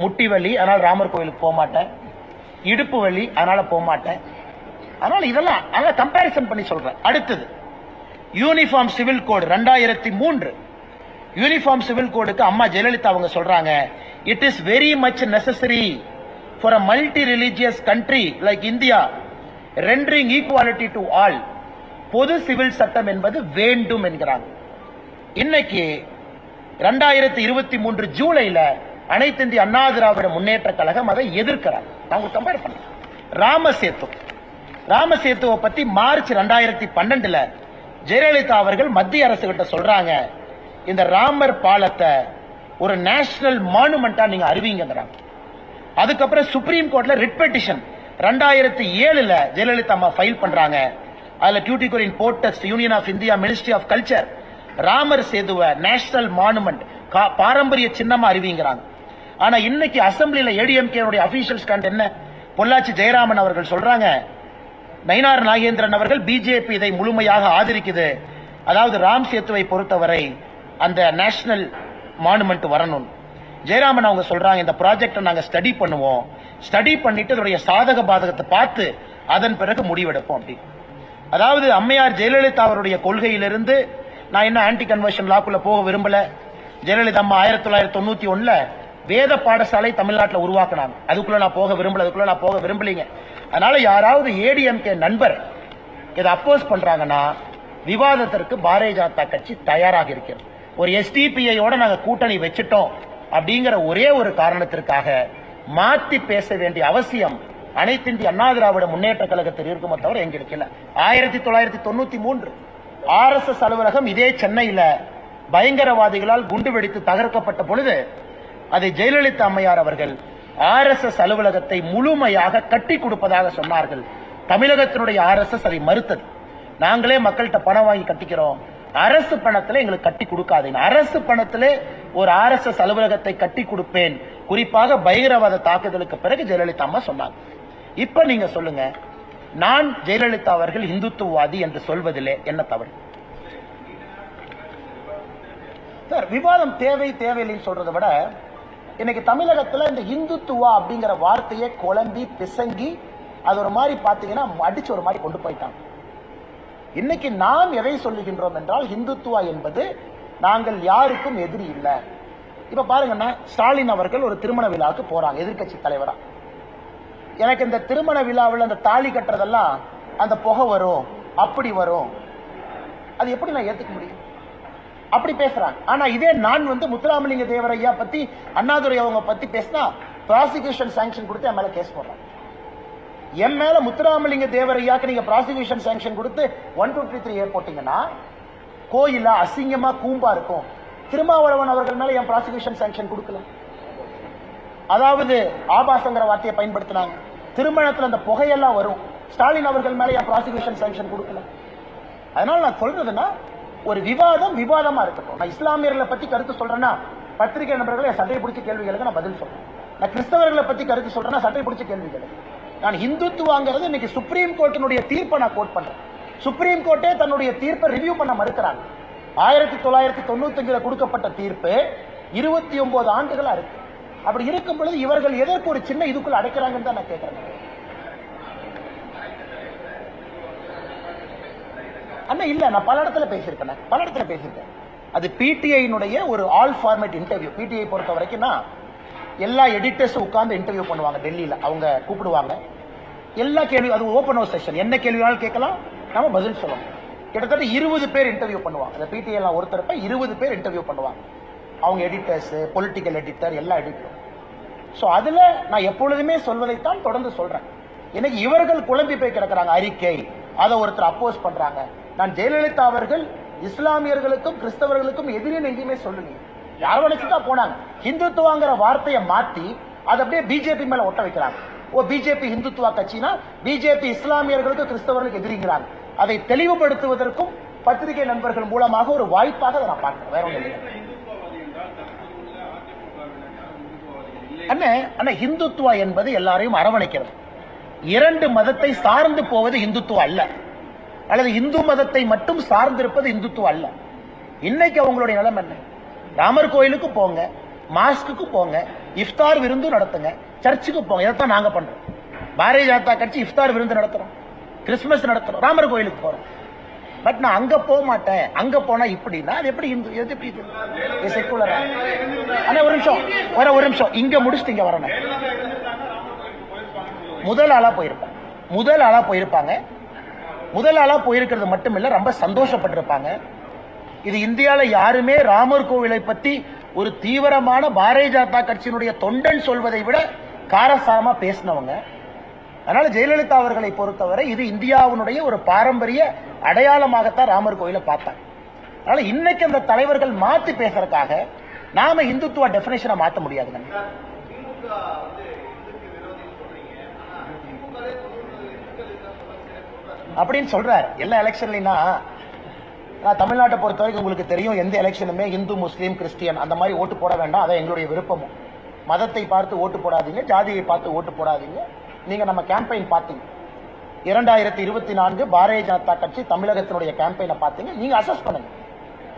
முட்டி வலி அதனால ராமர் கோவிலுக்கு போக மாட்டேன், இடுப்பு வலி அதனால போக மாட்டேன். அதனால இதெல்லாம் கம்பேரிசன் பண்ணி சொல்றேன். அடுத்தது uniform civil code 2003 uniform civil கோடுக்கு அம்மா ஜெயலலிதா அவங்க சொல்றாங்க, it is very much necessary for a multi religious country like India rendering equality to all. பொது சிவில் சட்டம் என்பது வேண்டும் என்கிறாங்க. இன்னைக்கு 2023 ஜூலைல அனைத்து இந்திய அண்ணா திராவிட முன்னேற்ற கழகம் அதை எதிர்க்கிறார். நான் கம்பேர் பண்ண ராமசேத்துவை பத்தி மார்ச் 2012 ஜெயலலிதா அவர்கள் மத்திய அரசு கிட்ட சொல்றாங்க, இந்த ராமர் பாலத்தை ஒரு நேஷனல் மானுமெண்டா நீங்க அறிவிங்கிறாங்க. அதுக்கப்புறம் சுப்ரீம் கோர்ட்ல ரிட் பெட்டிஷன் 2007 ஜெயலலிதா அம்மா ஃபைல் பண்றாங்க. அதுல Tuticorin port trust Union of India Ministry of Culture Ramar சேதுவை நேஷனல் மானுமெண்ட் பாரம்பரிய சின்னமா அறிவிங்கிறாங்க. ஆனா இன்னைக்கு அசம்பிளியில ஏடிஎம்கே அபிஷியல் ஸ்டாண்ட் என்ன? பொள்ளாச்சி ஜெயராமன் அவர்கள் சொல்றாங்க, நயினார் நாகேந்திரன் அவர்கள் பிஜேபி இதை முழுமையாக ஆதரிக்குது, அதாவது ராம் சேத்துவை பொறுத்தவரை அந்த நேஷனல் மானுமெண்ட் வரணும். ஜெயராமன் அவங்க சொல்றாங்க இந்த ப்ராஜெக்டை நாங்க ஸ்டடி பண்ணுவோம், ஸ்டடி பண்ணிட்டு அதனுடைய சாதக பாதகத்தை பார்த்து அதன் பிறகு முடிவெடுப்போம் அப்படின்னு. அதாவது அம்மையார் ஜெயலலிதா அவருடைய கொள்கையிலிருந்து நான் என்ன ஆன்டி கன்வர்ஷன் லாக்குள்ள போக விரும்பல. ஜெயலலிதா அம்மா 1991 வேத பாடசாலை தமிழ்நாட்டில் உருவாக்குனாங்க. அதுக்குள்ள நான் போக விரும்பலீங்க. அதனால யாராவது ஏடிஎம்கே நண்பர் இதை அப்போஸ் பண்றாங்கன்னா விவாதத்திற்கு பாரதிய ஜனதா கட்சி தயாராக இருக்கிறது. ஒரு எஸ்டிபிஐயோட நாங்க கூட்டணி வச்சுட்டோம் அப்படிங்கிற ஒரே ஒரு காரணத்திற்காக மாத்தி பேச வேண்டிய அவசியம் அனைத்து இந்திய அண்ணா திராவிட முன்னேற்ற கழகத்தில் இருக்குமே தவிர எங்களுக்கு இல்ல. 1993 RSS அலுவலகம் இதே சென்னையில பயங்கரவாதிகளால் குண்டு வெடித்து தகர்க்கப்பட்ட பொழுது அதை ஜெயலலிதா அம்மையார் அவர்கள் RSS அலுவலகத்தை முழுமையாக கட்டி கொடுப்பதாக சொன்னார்கள். தமிழகத்தினுடைய RSS அதை மறுத்தது. நாங்களே மக்கள்கிட்ட பணம் வாங்கி கட்டிக்கிறோம், அரசு பணத்துல எங்களுக்கு கட்டி கொடுக்காதீங்க. அரசு பணத்திலே ஒரு RSS அலுவலகத்தை கட்டி கொடுப்பேன், குறிப்பாக பயங்கரவாத தாக்குதலுக்கு பிறகு ஜெயலலிதா அம்மா சொன்னாங்க. இப்ப நீங்க சொல்லுங்க, நான் ஜெயலலிதா அவர்கள் இந்துத்துவவாதி என்று சொல்வதிலே என்ன தவறு? சார், விவாதம் தேவையில்லைன்னு சொல்றதை விட இன்னைக்கு தமிழகத்துல இந்த இந்துத்துவா அப்படிங்கிற வார்த்தையை குழம்பி பிசங்கி அது ஒரு மாதிரி பாத்தீங்கன்னா அடிச்சு ஒரு மாதிரி கொண்டு போயிட்டாங்க. இன்னைக்கு நாம் எதை சொல்லுகின்றோம் என்றால் இந்துத்துவா என்பது நாங்கள் யாருக்கும் எதிரி இல்லை. இப்ப பாருங்கன்னா ஸ்டாலின் அவர்கள் ஒரு திருமண விழாவுக்கு போறாங்க எதிர்கட்சி தலைவரா. எனக்கு இந்த திருமண விழாவில் அந்த தாலி கட்டுறதெல்லாம் அந்த புகை வரும், அப்படி வரும், அது எப்படி நான் ஏத்துக்க முடியும்? அப்படி பேசுறாங்க. ஆனா இதே நான் முத்துராமலிங்க தேவரையா பத்தி அண்ணாதுரை அவங்க பத்தி பேசினா ப்ராசிக்யூஷன் சாங்ஷன் கொடுத்து என் மேல கேஸ் போடுறாங்க. என் மேல முத்துராமலிங்க தேவரையாக்கு நீங்க ப்ராசிக்யூஷன் சாங்ஷன் கொடுத்து 1223 போட்டீங்கன்னா கோயிலா அசிங்கமா கூம்பா இருக்கும். திருமாவளவன் அவர்கள் மேல என் ப்ராசிக்யூஷன் சாங்ஷன் கொடுக்கல. அதாவது ஆபாசங்கிற வார்த்தையை பயன்படுத்தினாங்க. திருமணத்துல அந்த புகையெல்லாம் வரும். ஸ்டாலின் அவர்கள் மேல என் ப்ராசிக்யூஷன் சாங்ஷன் கொடுக்கல. அதனால நான் சொல்றதுன்னா ஒரு விவாதமா இருக்கட்டும். நான் இஸ்லாமியர்களை பத்தி கருத்து சொல்றேன்னா பத்திரிகை நண்பர்களை சட்டை பிடிச்ச கேள்விகளுக்கு நான் பதில் சொல்றேன். நான் கிறிஸ்தவர்களை பத்தி கருத்து சொல்றேன்னா சட்டை பிடிச்ச கேள்விகள். நான் இந்துத்துவாங்கிறது இன்னைக்கு சுப்ரீம் கோர்ட்டினுடைய தீர்ப்பை நான் கோட் பண்றேன். சுப்ரீம் கோர்ட்டே தன்னுடைய தீர்ப்பை ரிவ்யூ பண்ண மறுக்கிறாங்க. 1995 கொடுக்கப்பட்ட தீர்ப்பு 29 ஆண்டுகளா இருக்கு. அப்படி இருக்கும் பொழுது இவர்கள் எதற்கு ஒரு சின்ன இதுக்குள்ள அடைக்கிறாங்கன்னு தான் நான் கேட்கிறேன். அண்ணா இல்ல, நான் பல இடத்துல பேசியிருக்கேன். அது பிடிஐனுடைய ஒரு ஆல் ஃபார்மேட் இன்டர்வியூ. பிடிஐ பொறுத்த வரைக்கும் எல்லா எடிட்டர்ஸும் உட்கார்ந்து இன்டர்வியூ பண்ணுவாங்க. டெல்லியில அவங்க கூப்பிடுவாங்க. எல்லா கேள்வி, அது ஓபன் ஹவுஸ் செஷன், என்ன கேள்வி வேணாலும் கேட்கலாம், நம்ம பதில் சொல்லணும். கிட்டத்தட்ட 20 பேர் இன்டர்வியூ பண்ணுவாங்க. அந்த பிடிஐ எல்லாம் ஒருத்தரப்ப 20 பேர் இன்டர்வியூ பண்ணுவாங்க. அவங்க எடிட்டர்ஸ், பொலிட்டிக்கல் எடிட்டர், எல்லா எடிட்டரும். சோ அதுல நான் எப்பொழுதுமே சொல்வதைத்தான் தொடர்ந்து சொல்றேன். எனக்கு இவர்கள் குழம்பி போய் கிடக்குறாங்க. அறிக்கை அதை ஒருத்தர் அப்போஸ் பண்றாங்க. நான் ஜெயலலிதா அவர்கள் இஸ்லாமியர்களுக்கும் கிறிஸ்தவர்களுக்கும் எதிரின்னு எங்கேயுமே சொல்லுங்க. யாரும் நினைச்சுதான் போனாங்க. ஹிந்துத்துவாங்கிற வார்த்தையை மாத்தி அதை அப்படியே பிஜேபி மேல ஒட்ட வைக்கிறாங்க. பிஜேபி ஹிந்துத்துவா கட்சினா பிஜேபி இஸ்லாமியர்களுக்கு கிறிஸ்தவர்களுக்கு எதிரிங்கிறாங்க. அதை தெளிவுபடுத்துவதற்கும் பத்திரிகை நண்பர்கள் மூலமாக ஒரு வாய்ப்பாக அதை நான் பார்க்கிறேன். வேற ஒன்றும் இல்லை. அண்ணா ஹிந்துத்துவா என்பது எல்லாரையும் அரவணைக்கிறது. 2 மதத்தை சார்ந்து போவது இந்துத்துவா அல்ல, அல்லது இந்து மதத்தை மட்டும் சார்ந்திருப்பது இந்துத்துவா அல்ல. இன்னைக்கு அவங்களுடைய நிலைமை என்ன? ராமர் கோயிலுக்கு போங்க, மாஸ்க்கு போங்க, இஃப்தார் விருந்து நடத்துங்க, சர்ச்சுக்கு போங்க. இதைத்தான் நாங்க பண்றோம். பாரதிய ஜனதா கட்சி இஃப்தார் விருந்து நடத்துறோம், கிறிஸ்துமஸ் நடத்துறோம், ராமர் கோயிலுக்கு போறோம். பட் நான் அங்க போக மாட்டேன், அங்க போனா இப்படின்னா அது எப்படி இந்து, எது எப்படி செக்குலரா? ஆனா ஒரு நிமிஷம் இங்க முடிச்சுட்டு இங்க வரணும். முதல் ஆளா போயிருப்பாங்க. முதல் ஆளா போயிருக்கிறது மட்டும் இல்ல, ரொம்ப சந்தோஷப்பட்டிருப்பாங்க. இது இந்தியால யாருமே ராமர் கோவிலை பத்தி ஒரு தீவிரமான பாரதிய ஜனதா கட்சியினுடைய தொண்டன் சொல்வதை விட காரசாரமா பேசினவங்க. அதனால ஜெயலலிதா அவர்களை பொறுத்தவரை இது இந்தியாவினுடைய ஒரு பாரம்பரிய அடையாளமாகத்தான் ராமர் கோயிலை பார்த்தாங்க. அதனால இன்னைக்கு அந்த தலைவர்கள் மாத்தி பேசுறதுக்காக நாம இந்துத்துவ டெபினேஷனை மாற்ற முடியாதுங்க. அப்படின்னு சொல்றாரு எல்லா எலெக்ஷன்லனா. நான் தமிழ்நாட்டை பொறுத்த வரைக்கும் உங்களுக்கு தெரியும், எந்த எலெக்ஷனுமே இந்து முஸ்லீம் கிறிஸ்டியன் அந்த மாதிரி ஓட்டு போட வேண்டாம். அதான் எங்களுடைய விருப்பமும். மதத்தை பார்த்து ஓட்டு போடாதீங்க, ஜாதியை பார்த்து ஓட்டு போடாதீங்க. நீங்க நம்ம கேம்பெயின் பார்த்தீங்க 2024 பாரதிய ஜனதா கட்சி தமிழகத்தினுடைய கேம்பெயினை பார்த்தீங்க. நீங்க அசஸ் பண்ணுங்க.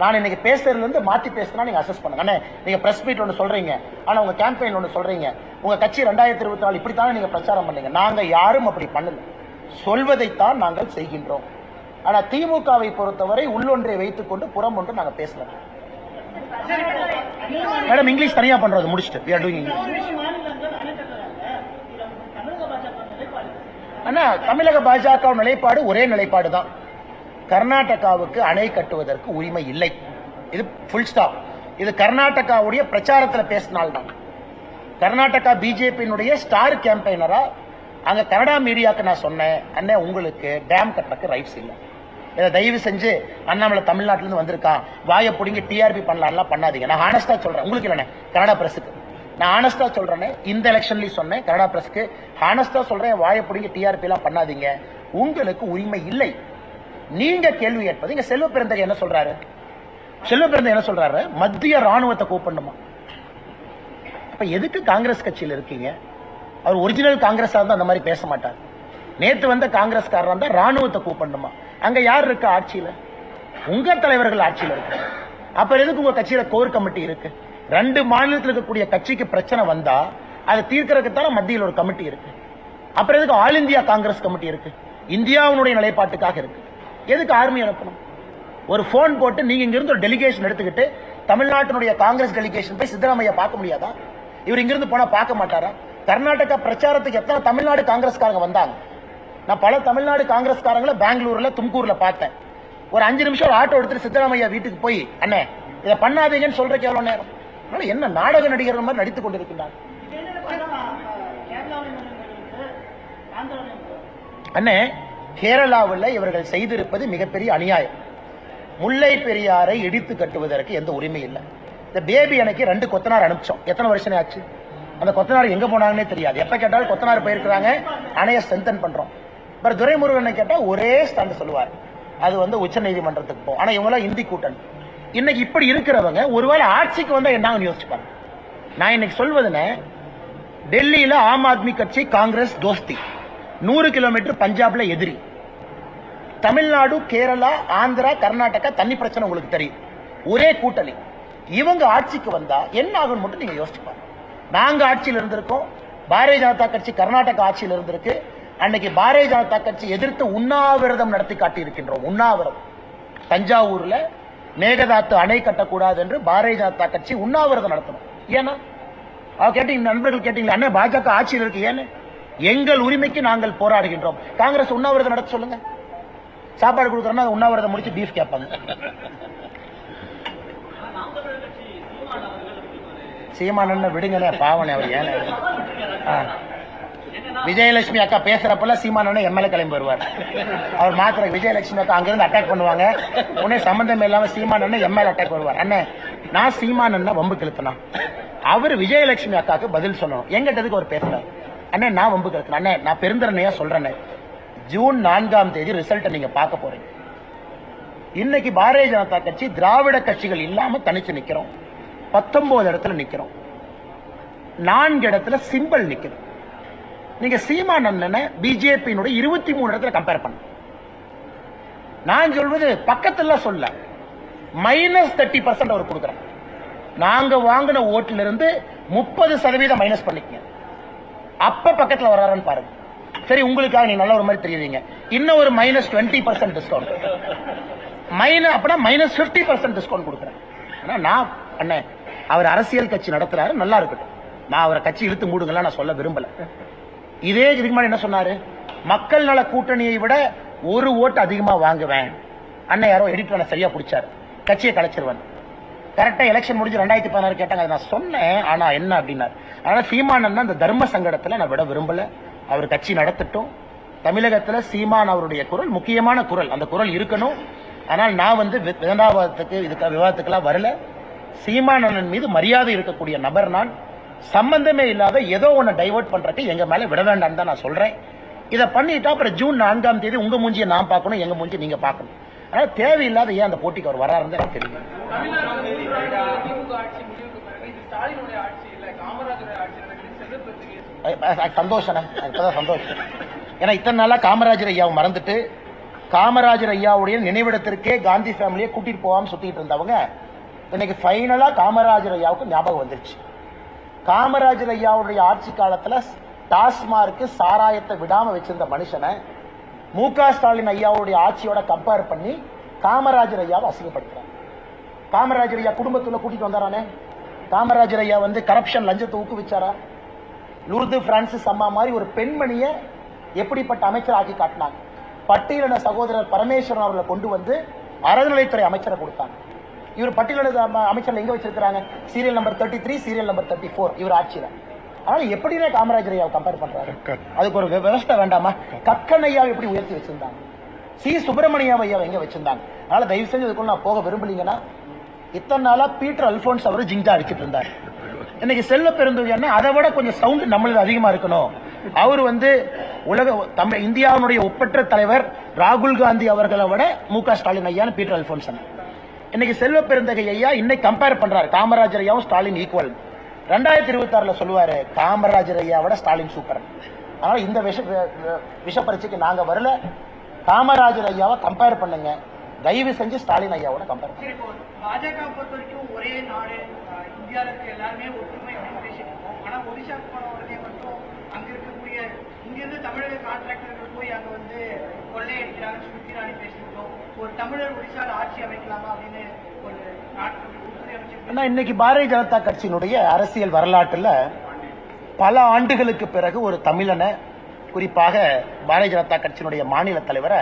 நான் இன்னைக்கு பேசுறதுல இருந்து மாத்தி பேசுனா நீங்க அசஸ் பண்ணுங்க. அண்ணே, நீங்க பிரஸ் மீட் ஒன்று சொல்றீங்க, ஆனா உங்க கேம்பெயின் ஒன்று சொல்றீங்க, உங்க கட்சி 2024 இப்படித்தானே நீங்க பிரச்சாரம் பண்ணீங்க. நாங்க யாரும் அப்படி பண்ணல, சொல்வதைத்தான் நாங்கள் செய்கின்றோம். ஆனா திமுகவை பொறுத்தவரை உள்ளொன்றை வைத்துக் கொண்டு புறம் ஒன்று நாங்க பேசல. மேடம், இங்கிலீஷ் தனியா பண்றது முடிச்சுட்டு we are doing English. அண்ணா, தமிழக பாஜக நிலைப்பாடு ஒரே நிலைப்பாடு தான். கர்நாடகாவுக்கு அணை கட்டுவதற்கு உரிமை இல்லை. இது ஃபுல் ஸ்டாப். இது கர்நாடகாவுடைய பிரச்சாரத்தில் பேசினால்தான். கர்நாடகா பிஜேபியினுடைய ஸ்டார் கேம்பெயினரா அங்க கனடா மீடியாவுக்கு நான் சொன்னேன், அண்ணே உங்களுக்கு டேம் கட்டுறதுக்கு ரைட்ஸ் இல்லை, இதை தயவு செஞ்சு அண்ணாமலை தமிழ்நாட்டில இருந்து வந்திருக்கான், வாயை பிடிங்கி டிஆர்பி பண்ணலாம்லாம் பண்ணாதீங்க. நான் ஹானஸ்டா சொல்றேன், உங்களுக்கு இல்லைண்ணே, கனடா பிரஸுக்கு நான் ஹானஸ்டா சொல்றேன். இந்த எலெக்ஷன்லயும் சொன்னேன், கனடா பிரஸ்க்கு ஹானஸ்டா சொல்றேன், வாயை பிடிங்கி டிஆர்பி எல்லாம் பண்ணாதீங்க, உங்களுக்கு உரிமை இல்லை. நீங்க கேள்வி கேட்பது. இங்க செல்வ பெருந்தகை என்ன சொல்றாரு? செல்வ பெருந்தகை என்ன சொல்றாரு? மத்திய ராணுவத்தை கூப்பிடணுமா? அப்ப எதுக்கு காங்கிரஸ் கட்சியில் இருக்கீங்க? அவர் ஒரிஜினல் காங்கிரஸா இருந்தா அந்த மாதிரி பேச மாட்டார். நேத்து வந்த காங்கிரஸ்காரர் இருந்தா ராணுவத்தை கூப்பிடணுமா? அங்க யார் இருக்க ஆட்சியில? உங்க தலைவர்கள் ஆட்சியில இருக்கு. அப்ப எதுக்கு உங்க கட்சியில கோர் கமிட்டி இருக்கு? 2 மாநிலத்தில் இருக்கக்கூடிய கட்சிக்கு பிரச்சனை வந்தா அதை தீர்க்கறதுக்கு தானே மத்தியில் ஒரு கமிட்டி இருக்கு. அப்புறம் எதுக்கு ஆல் இந்தியா காங்கிரஸ் கமிட்டி இருக்கு? இந்தியாவுடைய நிலைப்பாட்டுக்காக இருக்கு. எதுக்கு ஆர்மி அனுப்பணும்? ஒரு போன் போட்டு நீங்க இங்க இருந்து ஒரு டெலிகேஷன் எடுத்துக்கிட்டு தமிழ்நாட்டினுடைய காங்கிரஸ் டெலிகேஷன் போய் சித்தராமையா பார்க்க முடியாதா? இவர் இங்கிருந்து போனா பார்க்க மாட்டாரா? கர்நாடகா பிரச்சாரத்துக்கு எத்தனை தமிழ்நாடு காங்கிரஸ்காரங்க வந்தாங்க. நான் பல தமிழ்நாடு காங்கிரஸ்காரங்களை பெங்களூர்ல தும்கூர்ல பார்த்தேன். ஒரு 5 நிமிஷம் ஒரு ஆட்டோ எடுத்துட்டு சித்தராமையா வீட்டுக்கு போய், அண்ணே இதை பண்ணாதீங்கன்னு சொல்றதுக்கு எவ்வளவு நேரம்? என்ன நாடக நடிகர்கள் மாதிரி நடித்துக் கொண்டிருக்கின்றார். அண்ணே, கேரளாவில் இவர்கள் செய்திருப்பது மிகப்பெரிய அநியாயம். முல்லை பெரியாரை இடித்து கட்டுவதற்கு எந்த உரிமை இல்லை. இந்த பேபி அணைக்கு 2 கொத்தனார் அனுப்பிச்சோம். எத்தனை வருஷம் ஆச்சு? அந்த கொத்தனார் எங்க போனாங்கன்னே தெரியாது. எப்ப கேட்டாலும் கொத்தனார் போயிருக்கிறாங்க, அணையை ஸ்ட்ரென்தன் பண்றோம். அப்புறம் துரைமுருகனை கேட்டா ஒரே ஸ்டாண்ட் சொல்லுவார், அது உச்ச நீதிமன்றத்துக்கு போகும். ஆனா இவங்க இந்தி கூட்டணி. இன்னைக்கு இப்படி இருக்கிறவங்க ஒருவேளை ஆட்சிக்கு வந்தா என்னன்னு யோசிச்சுப்பாங்க. நான் இன்னைக்கு சொல்வதுன்னு, டெல்லியில ஆம் ஆத்மி கட்சி காங்கிரஸ் தோஸ்தி, 100 கிலோமீட்டர் பஞ்சாப்ல எதிரி, தமிழ்நாடு கேரளா ஆந்திரா கர்நாடகா தண்ணி பிரச்சனை உங்களுக்கு தெரியும், ஒரே கூட்டணி. இவங்க ஆட்சிக்கு வந்தா என்ன ஆகும் மட்டும் நீங்க யோசிச்சுப்பாங்க. நாங்க ஆட்சியில் இருந்திருக்கோம், பாரதிய ஜனதா கட்சி கர்நாடகா ஆட்சியில் இருந்திருக்கு. அன்னைக்கு பாரதிய ஜனதா கட்சி எதிர்த்து உண்ணாவிரதம் நடத்தி காட்டி இருக்கின்றோம். உண்ணாவிரதம் தஞ்சாவூர்ல மேகதாத்து அணை கட்டக்கூடாது என்று பாரதிய ஜனதா கட்சி உண்ணாவிரதம் நடத்தணும். ஏன்னா கேட்டீங்க, நண்பர்கள் கேட்டீங்களா, அண்ணா பாஜக ஆட்சியில் இருக்கு, ஏன்னு? எங்கள் உரிமைக்கு நாங்கள் போராடுகின்றோம். காங்கிரஸ் உண்ணாவிரதம் நடத்த சொல்லுங்க, சாப்பாடு கொடுக்கறோம்னா உண்ணாவிரதம் முடிச்சு பீஃப் கேட்பாங்க. சீமானண்ண விடுங்கண்ணே, பாவனே அவர், ஏன்னு? விஜயலட்சுமி அக்கா பேசுறப்பெல்லாம் சீமானண்ண எம்எல்ஏ கிளம்பி வருவார். அவர் மாத்திர விஜயலட்சுமி அக்கா அங்கிருந்து அட்டாக் பண்ணுவாங்க, உடனே சம்பந்தம் இல்லாம சீமானண்ண எம்எல்ஏ அட்டாக் வருவார். அண்ணே, நான் சீமானண்ண வம்பு கிழத்தினா அவர் விஜயலட்சுமி அக்காக்கு பதில் சொல்லணும். எங்கிட்டதுக்கு அவர் பேசுறாரு. அண்ணே, நான் வம்பு கிழத்தின. அண்ணே, நான் பெருந்தரணையா சொல்றேன், ஜூன் 4ஆம் தேதி ரிசல்ட் நீங்க பார்க்க போறீங்க. இன்னைக்கு பாரதிய ஜனதா கட்சி திராவிட கட்சிகள் இல்லாம தனிச்சு நிக்கிறோம். 19 இடத்துல நிக்கிறோம், 4 இடத்துல சிம்பிள் நிக்கிறோம். நீங்க சீமானண்ணனை பிஜேபியினுடைய 23 இடத்துல கம்பேர் பண்ண. நான் சொல்வது பக்கத்துல சொல்ல, -30% அவர் கொடுக்குறேன். நாங்க வாங்கின ஓட்டுல இருந்து 30% மைனஸ் பண்ணிக்கங்க. அப்ப பக்கத்துல வர்றாருன்னு பாருங்க. சரி, உங்களுக்காக நீங்க நல்ல ஒரு மாதிரி தெரியுதுங்க, இன்னும் ஒரு -20% டிஸ்கவுண்ட், அப்படின்னா -50% டிஸ்கவுண்ட் கொடுக்குறேன். ஆனா நான் அண்ணன் அவர் அரசியல் கட்சி நடத்துறாரு, நல்லா இருக்கட்டும், நான் அவரை கட்சி இழுத்து மூடுங்களா நான் சொல்ல விரும்பல. இதே இதுக்கு முன்னாடி என்ன சொன்னாரு? மக்கள் நல கூட்டணியை விட 1 ஓட்டு அதிகமா வாங்குவேன். அண்ணன் யாரோ எடிட்டர் சரியா பிடிச்சாரு, கட்சியை கலைச்சிருவேன். கரெக்டா எலெக்ஷன் முடிஞ்சு 2016 கேட்டாங்க, நான் சொன்னேன். ஆனா என்ன அப்படின்னாரு. அதனால சீமானன் அந்த தர்ம சங்கடத்துல நான் விட விரும்பல. அவர் கட்சி நடத்தட்டும். தமிழகத்துல சீமான் அவருடைய குரல் முக்கியமான குரல், அந்த குரல் இருக்கணும். ஆனால் நான் விவாதத்துக்கெல்லாம் வரல. சீமானன் மீது மரியாதை இருக்கக்கூடிய நபர் நான். சம்பந்தமே இல்லாத ஏதோ ஒன்னு டைவர்ட் பண்றதுக்கு எங்க மேல விட வேண்டாம் தான் நான் சொல்றேன். இதை பண்ணிட்டா அப்புறம் ஜூன் 4ஆம் தேதி உங்க மூஞ்சியை நான் பார்க்கணும், எங்க மூஞ்சி நீங்க பார்க்கணும். அதனால தேவையில்லாத ஏன் அந்த போட்டிக்கு அவர் வராருன்னு எனக்கு தெரியும். சந்தோஷம், சந்தோஷம். ஏன்னா இத்தனை நாளா காமராஜர் ஐயாவை மறந்துட்டு காமராஜர் ஐயாவுடைய நினைவிடத்திற்கே காந்தி ஃபேமிலியை கூட்டிட்டு போகாம சுத்திட்டு இருந்தவங்க இன்னைக்கு ஃபைனலா காமராஜர் ஐயாவுக்கு ஞாபகம் வந்துருச்சு. காமராஜர் ஐயாவுடைய ஆட்சி காலத்துல டாஸ்மார்க்கு சாராயத்தை விடாம வச்சிருந்த மனுஷனை மு.க. ஸ்டாலின் ஐயாவுடைய ஆட்சியோட கம்பேர் பண்ணி காமராஜர் ஐயாவை அசிங்கப்படுத்துறாங்க. காமராஜர் ஐயா குடும்பத்துல கூட்டிட்டு வந்தாரானே? காமராஜர் ஐயா கரப்ஷன் லஞ்சத்தை ஊக்குவிச்சாரா? லூர்து பிரான்சிஸ் அம்மா மாதிரி ஒரு பெண்மணியை எப்படிப்பட்ட அமைச்சர் ஆக்கி காட்டினாங்க. பட்டியலின சகோதரர் பரமேஸ்வரன் அவர்களை கொண்டு வந்து அறநிலைத்துறை அமைச்சரை கொடுத்தாங்க. இவர் பட்டியலின அமைச்சர் எங்க வச்சிருக்காங்க? சீரியல் நம்பர் 33, சீரியல் நம்பர் 34 இவர் ஆட்சியில. அதனால எப்படினே காமராஜர் ஐயாவை கம்பேர் பண்றாரு? அதுக்கு ஒரு விவசாய வேண்டாமா? கக்கன் ஐயாவை எப்படி உயர்த்தி வச்சிருந்தாங்க? சி சுப்பிரமணியம் ஐயாவை எங்க வச்சிருந்தாங்க? அதனால தயவு செஞ்சு இதுக்குள்ள நான் போக விரும்பலீங்கன்னா, இத்தனை நாளா பீட்டர் அல்போன்ஸ் அவர் ஜிங்ஜா அடிச்சிட்டு இருந்தார். இன்னைக்கு செல்வ பெருந்தகையா அதை விட கொஞ்சம் சவுண்ட் நம்மளது அதிகமா இருக்கணும். அவர் உலக இந்தியாவுடைய ஒப்பற்ற தலைவர் ராகுல் காந்தி அவர்களை விட மு.க. ஸ்டாலின் ஐயா பீட்டர் அல்போன்ஸ். இன்னைக்கு செல்வ பெருந்தகை ஐயா இன்னைக்கு கம்பேர் பண்றாரு காமராஜர் ஐயாவும் ஸ்டாலின் ஈக்குவல். 2026 சொல்லுவாரு காமராஜர் ஐயாவோட ஸ்டாலின் சூப்பர். அதனால இந்த விஷ பரீட்சைக்கு நாங்க வரல. காமராஜர் ஐயாவை கம்பேர் பண்ணுங்க, தயவு செஞ்சு ஸ்டாலின் ஐயாவோட கம்பேர் பண்ணுங்க. பாஜக பொறுத்த வரைக்கும் ஒரே நாடு இந்தியாவில் இருக்க எல்லாருமே ஒற்றுமை அப்படின்னு பேசிட்டு இருக்கோம். ஆனா ஒடிஷாக்கு போன உடனே மட்டும் அங்க இருக்கக்கூடிய இங்கிருந்து தமிழக கான்ட்ராக்டர்கள் போய் அங்க கொள்ளையடிக்கிறாங்க சுத்திராணி பேசிருக்கோம். ஒரு தமிழர் ஒடிஷால ஆட்சி அமைக்கலாமா அப்படின்னு ஒரு நாட்டு. இன்னைக்கு பாரதிய ஜனதா கட்சியினுடைய அரசியல் வரலாற்றுல பல ஆண்டுகளுக்கு பிறகு ஒரு தமிழனை, குறிப்பாக பாரதிய ஜனதா கட்சியினுடைய மாநில தலைவரை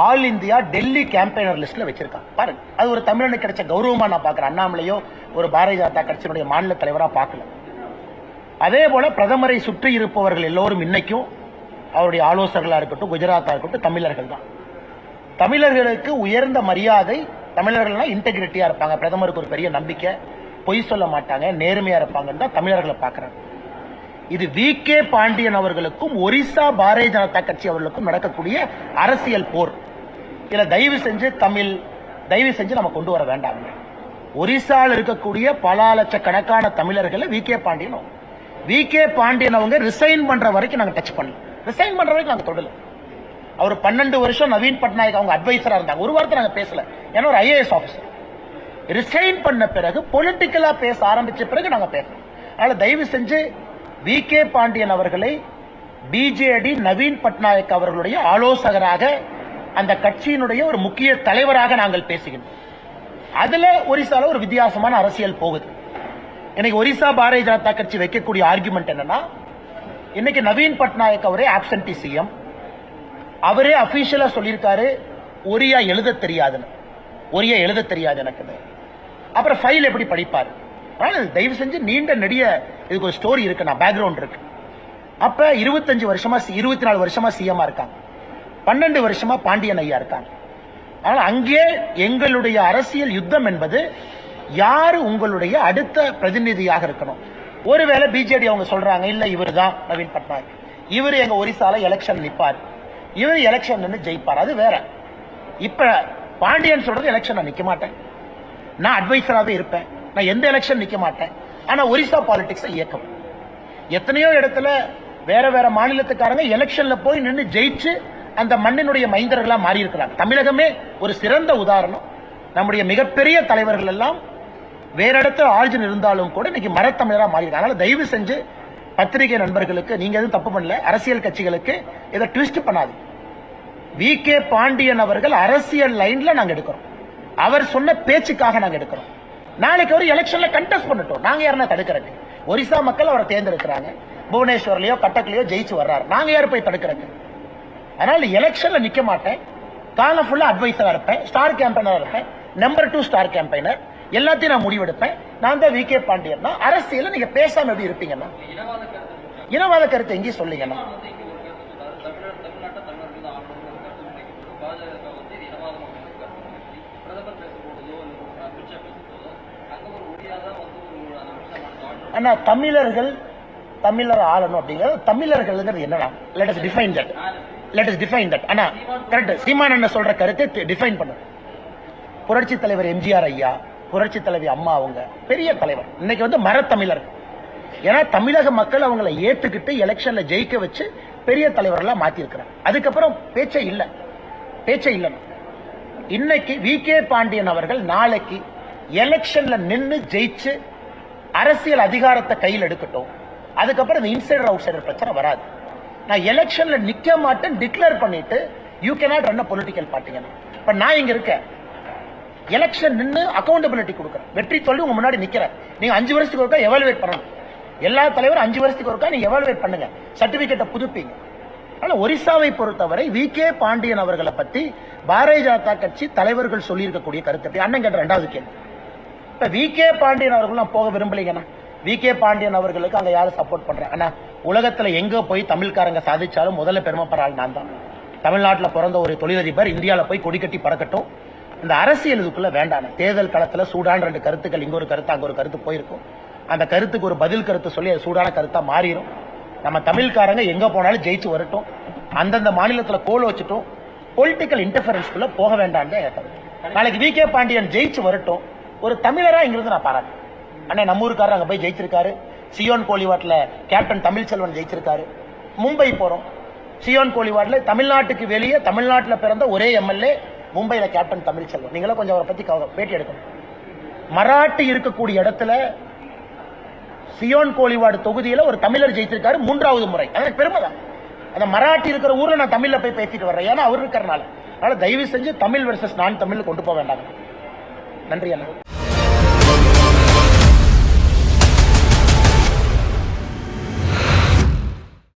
ஆல் இந்தியா டெல்லி கேம்பெயினர் லிஸ்ட்ல வச்சிருக்காங்க. பாருங்க, அது ஒரு தமிழனுக்கு கிடைச்ச கௌரவமா நான் பாக்குறேன். அண்ணாமலையோ ஒரு பாரதிய ஜனதா கட்சியினுடைய மாநில தலைவரா பார்க்கல. அதே போல பிரதமரை சுற்றி இருப்பவர்கள் எல்லோரும் இன்னைக்கும் அவருடைய ஆலோசகர்களா இருக்கட்டும், குஜராத்தா இருக்கட்டும், தமிழர்கள் தான். தமிழர்களுக்கு உயர்ந்த மரியாதை. தமிழர்கள்னா இன்டெகிரிட்டியா இருப்பாங்க, பிரதமருக்கு ஒரு பெரிய நம்பிக்கை, பொய் சொல்ல மாட்டாங்க, நேர்மையா இருப்பாங்கன்னு தான் தமிழர்களை பார்க்கறாங்க. இது வி.கே. பாண்டியன் அவர்களுக்கும் ஒரிசா பாரதிய ஜனதா கட்சி அவர்களுக்கும் நடக்கக்கூடிய அரசியல் போர். இதுல தயவு செஞ்சு நம்ம கொண்டு வர வேண்டாம். ஒரிசால இருக்கக்கூடிய பல லட்சக்கணக்கான தமிழர்களை வி.கே. பாண்டியன் அவங்க ரிசைன் பண்ற வரைக்கும் நாங்க டச் பண்ணல. ரிசைன் பண்ற வரைக்கும் நாங்க தொடல. அவர் 12 வருஷம் நவீன் பட்நாயக் அவங்க அட்வைசரா இருந்தாங்க. ஒரு வாரத்தை நாங்க பேசல, ஏன்னா ஒரு IAS ஆபீசர். ரிசைன் பண்ண பிறகு பொலிட்டிக்கலா பேச ஆரம்பிச்ச பிறகு நாங்க பேசணும். அதனால தயவு செஞ்சு வி.கே. பாண்டியன் அவர்களை பிஜேடி நவீன் பட்நாயக் அவர்களுடைய ஆலோசகராக, அந்த கட்சியினுடைய ஒரு முக்கிய தலைவராக நாங்கள் பேசுகிறோம். அதுல ஒரிசால ஒரு வித்தியாசமான அரசியல் போகுது. இன்னைக்கு ஒரிசா பாரதிய ஜனதா கட்சி வைக்கக்கூடிய ஆர்குமெண்ட் என்னன்னா, இன்னைக்கு நவீன் பட்நாயக் அவரே ஆப்சென்டி சிஎம், அவரே அபிஷியலா சொல்லியிருக்காரு ஒரியா எழுத தெரியாது எனக்கு. அப்புறம் ஃபைல் எப்படி படிப்பாரு? தயவு செஞ்சு நீண்ட நெடிய இதுக்கு ஒரு ஸ்டோரி இருக்கு, பேக்ரவுண்ட் இருக்கு. அப்ப 24 வருஷமா சிஎம் இருக்காங்க, 12 வருஷமா பாண்டியன் ஐயா இருக்காங்க. அதனால அங்கே எங்களுடைய அரசியல் யுத்தம் என்பது யாரு உங்களுடைய அடுத்த பிரதிநிதியாக இருக்கணும். ஒருவேளை பிஜேடி அவங்க சொல்றாங்க இல்ல இவர் தான் நவீன் பட்நாயக், இவர் எங்க ஒரிசால எலெக்ஷன் நிப்பார், இவர் எலெக்ஷன் நின்று ஜெயிப்பார், அது வேற. இப்ப பாண்டியன் சொல்றது எலெக்ஷன் நான் நிக்க மாட்டேன், நான் அட்வைசராகவே இருப்பேன், நான் எந்த எலெக்ஷன் நிக்க மாட்டேன். ஆனா ஒரிசா பாலிடிக்ஸ் இயக்கம் எத்தனையோ இடத்துல வேற வேற மாநிலத்துக்காரங்க எலெக்ஷன்ல போய் நின்று ஜெயிச்சு அந்த மண்ணினுடைய மைந்தர்களா மாறி இருக்கிறாங்க. தமிழகமே ஒரு சிறந்த உதாரணம். நம்முடைய மிகப்பெரிய தலைவர்கள் எல்லாம் வேற இடத்துல ஆர்ஜின் இருந்தாலும் கூட இன்னைக்கு மரத்தமிழரா மாறி இருக்காங்க. அதனால தயவு செஞ்சு பத்திரிகை நண்பர்களுக்கு, நீங்க எதுவும் தப்பு பண்ணல, அரசியல் கட்சிகளுக்கு இதை ட்விஸ்ட் பண்ணாது. வி.கே. பாண்டியன் அவர்கள் அரசியல் லைன்ல நாங்க எடுக்கிறோம், அவர் சொன்ன பேச்சுக்காக நாங்க எடுக்கிறோம். நாளைக்கு அவர் எலெக்ஷன்ல கண்டெஸ்ட் பண்ணட்டும், நாங்க யாருன்னா தடுக்கிறோங்க. ஒரிசா மக்கள் அவரை தேர்ந்தெடுக்கிறாங்க, புவனேஸ்வர்லயோ கட்டக்லயோ ஜெயிச்சு வர்றாரு, நாங்க யாரு போய் தடுக்கிறோங்க. அதனால எலெக்ஷன்ல நிக்க மாட்டேன், காலம் ஃபுல்லா அட்வைசரா இருப்பேன், ஸ்டார் கேம்பெயினரா இருப்பேன், நம்பர் 2 ஸ்டார் கேம்பெயினர், எல்லாத்தையும் நான் முடிவெடுப்பேன். நான் தான் வி.கே. பாண்டியன். அரசியல் நீங்க பேசாம எப்படி இருப்பீங்கன்னா, இனவாத கருத்தை எங்கேயும் சொல்லுங்கன்னா, ஆனா தமிழர் ஆளணும் அப்படிங்கிறது தமிழர்கள் என்னன்னா, let us define that. ஆனா கரெக்ட், சீமான் என்ன சொல்ற கருத்தை டிஃபைன் பண்ணு. புரட்சி தலைவர் எம்ஜிஆர் ஐயா, புரட்சி தலைவி அம்மா அவங்க பெரிய தலைவர், இன்னைக்கு மரத்தமிழர். ஏன்னா தமிழக மக்கள் அவங்களை ஏத்துக்கிட்டு எலெக்ஷன்ல ஜெயிக்க வச்சு பெரிய தலைவர்களா மாத்தி இருக்கிறாங்க. அதுக்கப்புறம் பேச்சே இல்ல. பேச்சே இல்லைன்னா. இன்னைக்கு வி.கே. பாண்டியன் அவர்கள் நாளைக்கு எலெக்ஷன்ல நின்னு ஜெயிச்சு அரசியல் அதிகாரத்தை கையில் எடுக்கட்டும். அதுக்கப்புறம் இந்த இன்சைடர் அவுட் சைடர் பிரச்சனை வராது. நான் எலெக்ஷன்ல நிக்க மாட்டேன் டிக்ளேர் பண்ணிட்டு you cannot run a political பார்ட்டிங்க. இப்ப நான் இங்க இருக்கேன், எலெக்ஷன் நின்னு அக்கௌண்டபிலிட்டி கொடுக்குறேன், வெற்றி தோல்வி உங்க முன்னாடி நிக்கிறேன். நீங்க 5 வருஷத்துக்கு ஒருக்கா எவாலுவேட் பண்ணணும். எல்லா தலைவரும் 5 வருஷத்துக்கு ஒருக்கா நீங்க எவாலுவேட் பண்ணுங்க, சர்டிபிகேட்டை புதுப்பீங்க. ஆனா ஒரிசாவை பொறுத்தவரை வி.கே. பாண்டியன் அவர்களை பத்தி பாரதிய ஜனதா கட்சி தலைவர்கள் சொல்லி இருக்கக்கூடிய கருத்து அண்ணன் கேட்ட 2வது கேள்வி. இப்ப வி.கே. பாண்டியன் அவர்கள் நான் போக விரும்பலைங்கண்ணா. வி.கே. பாண்டியன் அவர்களுக்கு அங்க யாரும் சப்போர்ட் பண்றேன் அண்ணா. உலகத்துல எங்க போய் தமிழ்காரங்க சாதிச்சாலும் முதல்ல பெருமைப்படுற ஆள் நான் தான். தமிழ்நாட்டில் பிறந்த ஒரு தொழிலதிபர் இந்தியாவில போய் கொடி கட்டி பறக்கட்டும். இந்த அரசியல் இதுக்குள்ள வேண்டாம். தேர்தல் களத்துல சூடான 2 கருத்துக்கள், இங்க ஒரு கருத்து அங்க ஒரு கருத்து போயிருக்கும். அந்த கருத்துக்கு ஒரு பதில் கருத்து சொல்லி அது சூடான கருத்தா மாறிடும். நம்ம தமிழ்காரங்க எங்க போனாலும் ஜெயிச்சு வரட்டும், அந்தந்த மாநிலத்தில் கோல் வச்சுட்டும், பொலிட்டிக்கல் இன்டர்ஃபரன்ஸ்குள்ள போக வேண்டாம். நாளைக்கு வி.கே. பாண்டியன் ஜெயிச்சு வரட்டும், ஒரு தமிழரா இங்கிருந்து நான் பாராட்டு. அண்ணே நம்ம ஊருக்காரர் அங்க போய் ஜெயிச்சிருக்காரு. சியோன் கோலிவாட்ல கேப்டன் தமிழ்ச்செல்வன் ஜெயிச்சிருக்காரு. மும்பை போறோம், சியோன் கோலிவாட்ல தமிழ்நாட்டுக்கு வெளியே தமிழ்நாட்டில் பிறந்த ஒரே எம்எல்ஏ மும்பையில கேப்டன் தமிழ்ச்செல்வன். நீங்களும் கொஞ்சம் அவரை பத்தி பேட்டி எடுக்கணும். மராட்டி இருக்கக்கூடிய இடத்துல சியோன் கோலிவாடு தொகுதியில ஒரு தமிழர் ஜெயிச்சிருக்காரு 3வது முறை. எனக்கு பெருமை தான். அந்த மராட்டி இருக்கிற ஊர்ல நான் தமிழ்ல போய் பேசிட்டு வர்றேன், ஏன்னா அவர் இருக்கிறனால. அதனால தயவு செஞ்சு தமிழ் வெர்சஸ் நான் தமிழ் கொண்டு போக வேண்டாம். நன்றி அண்ணா.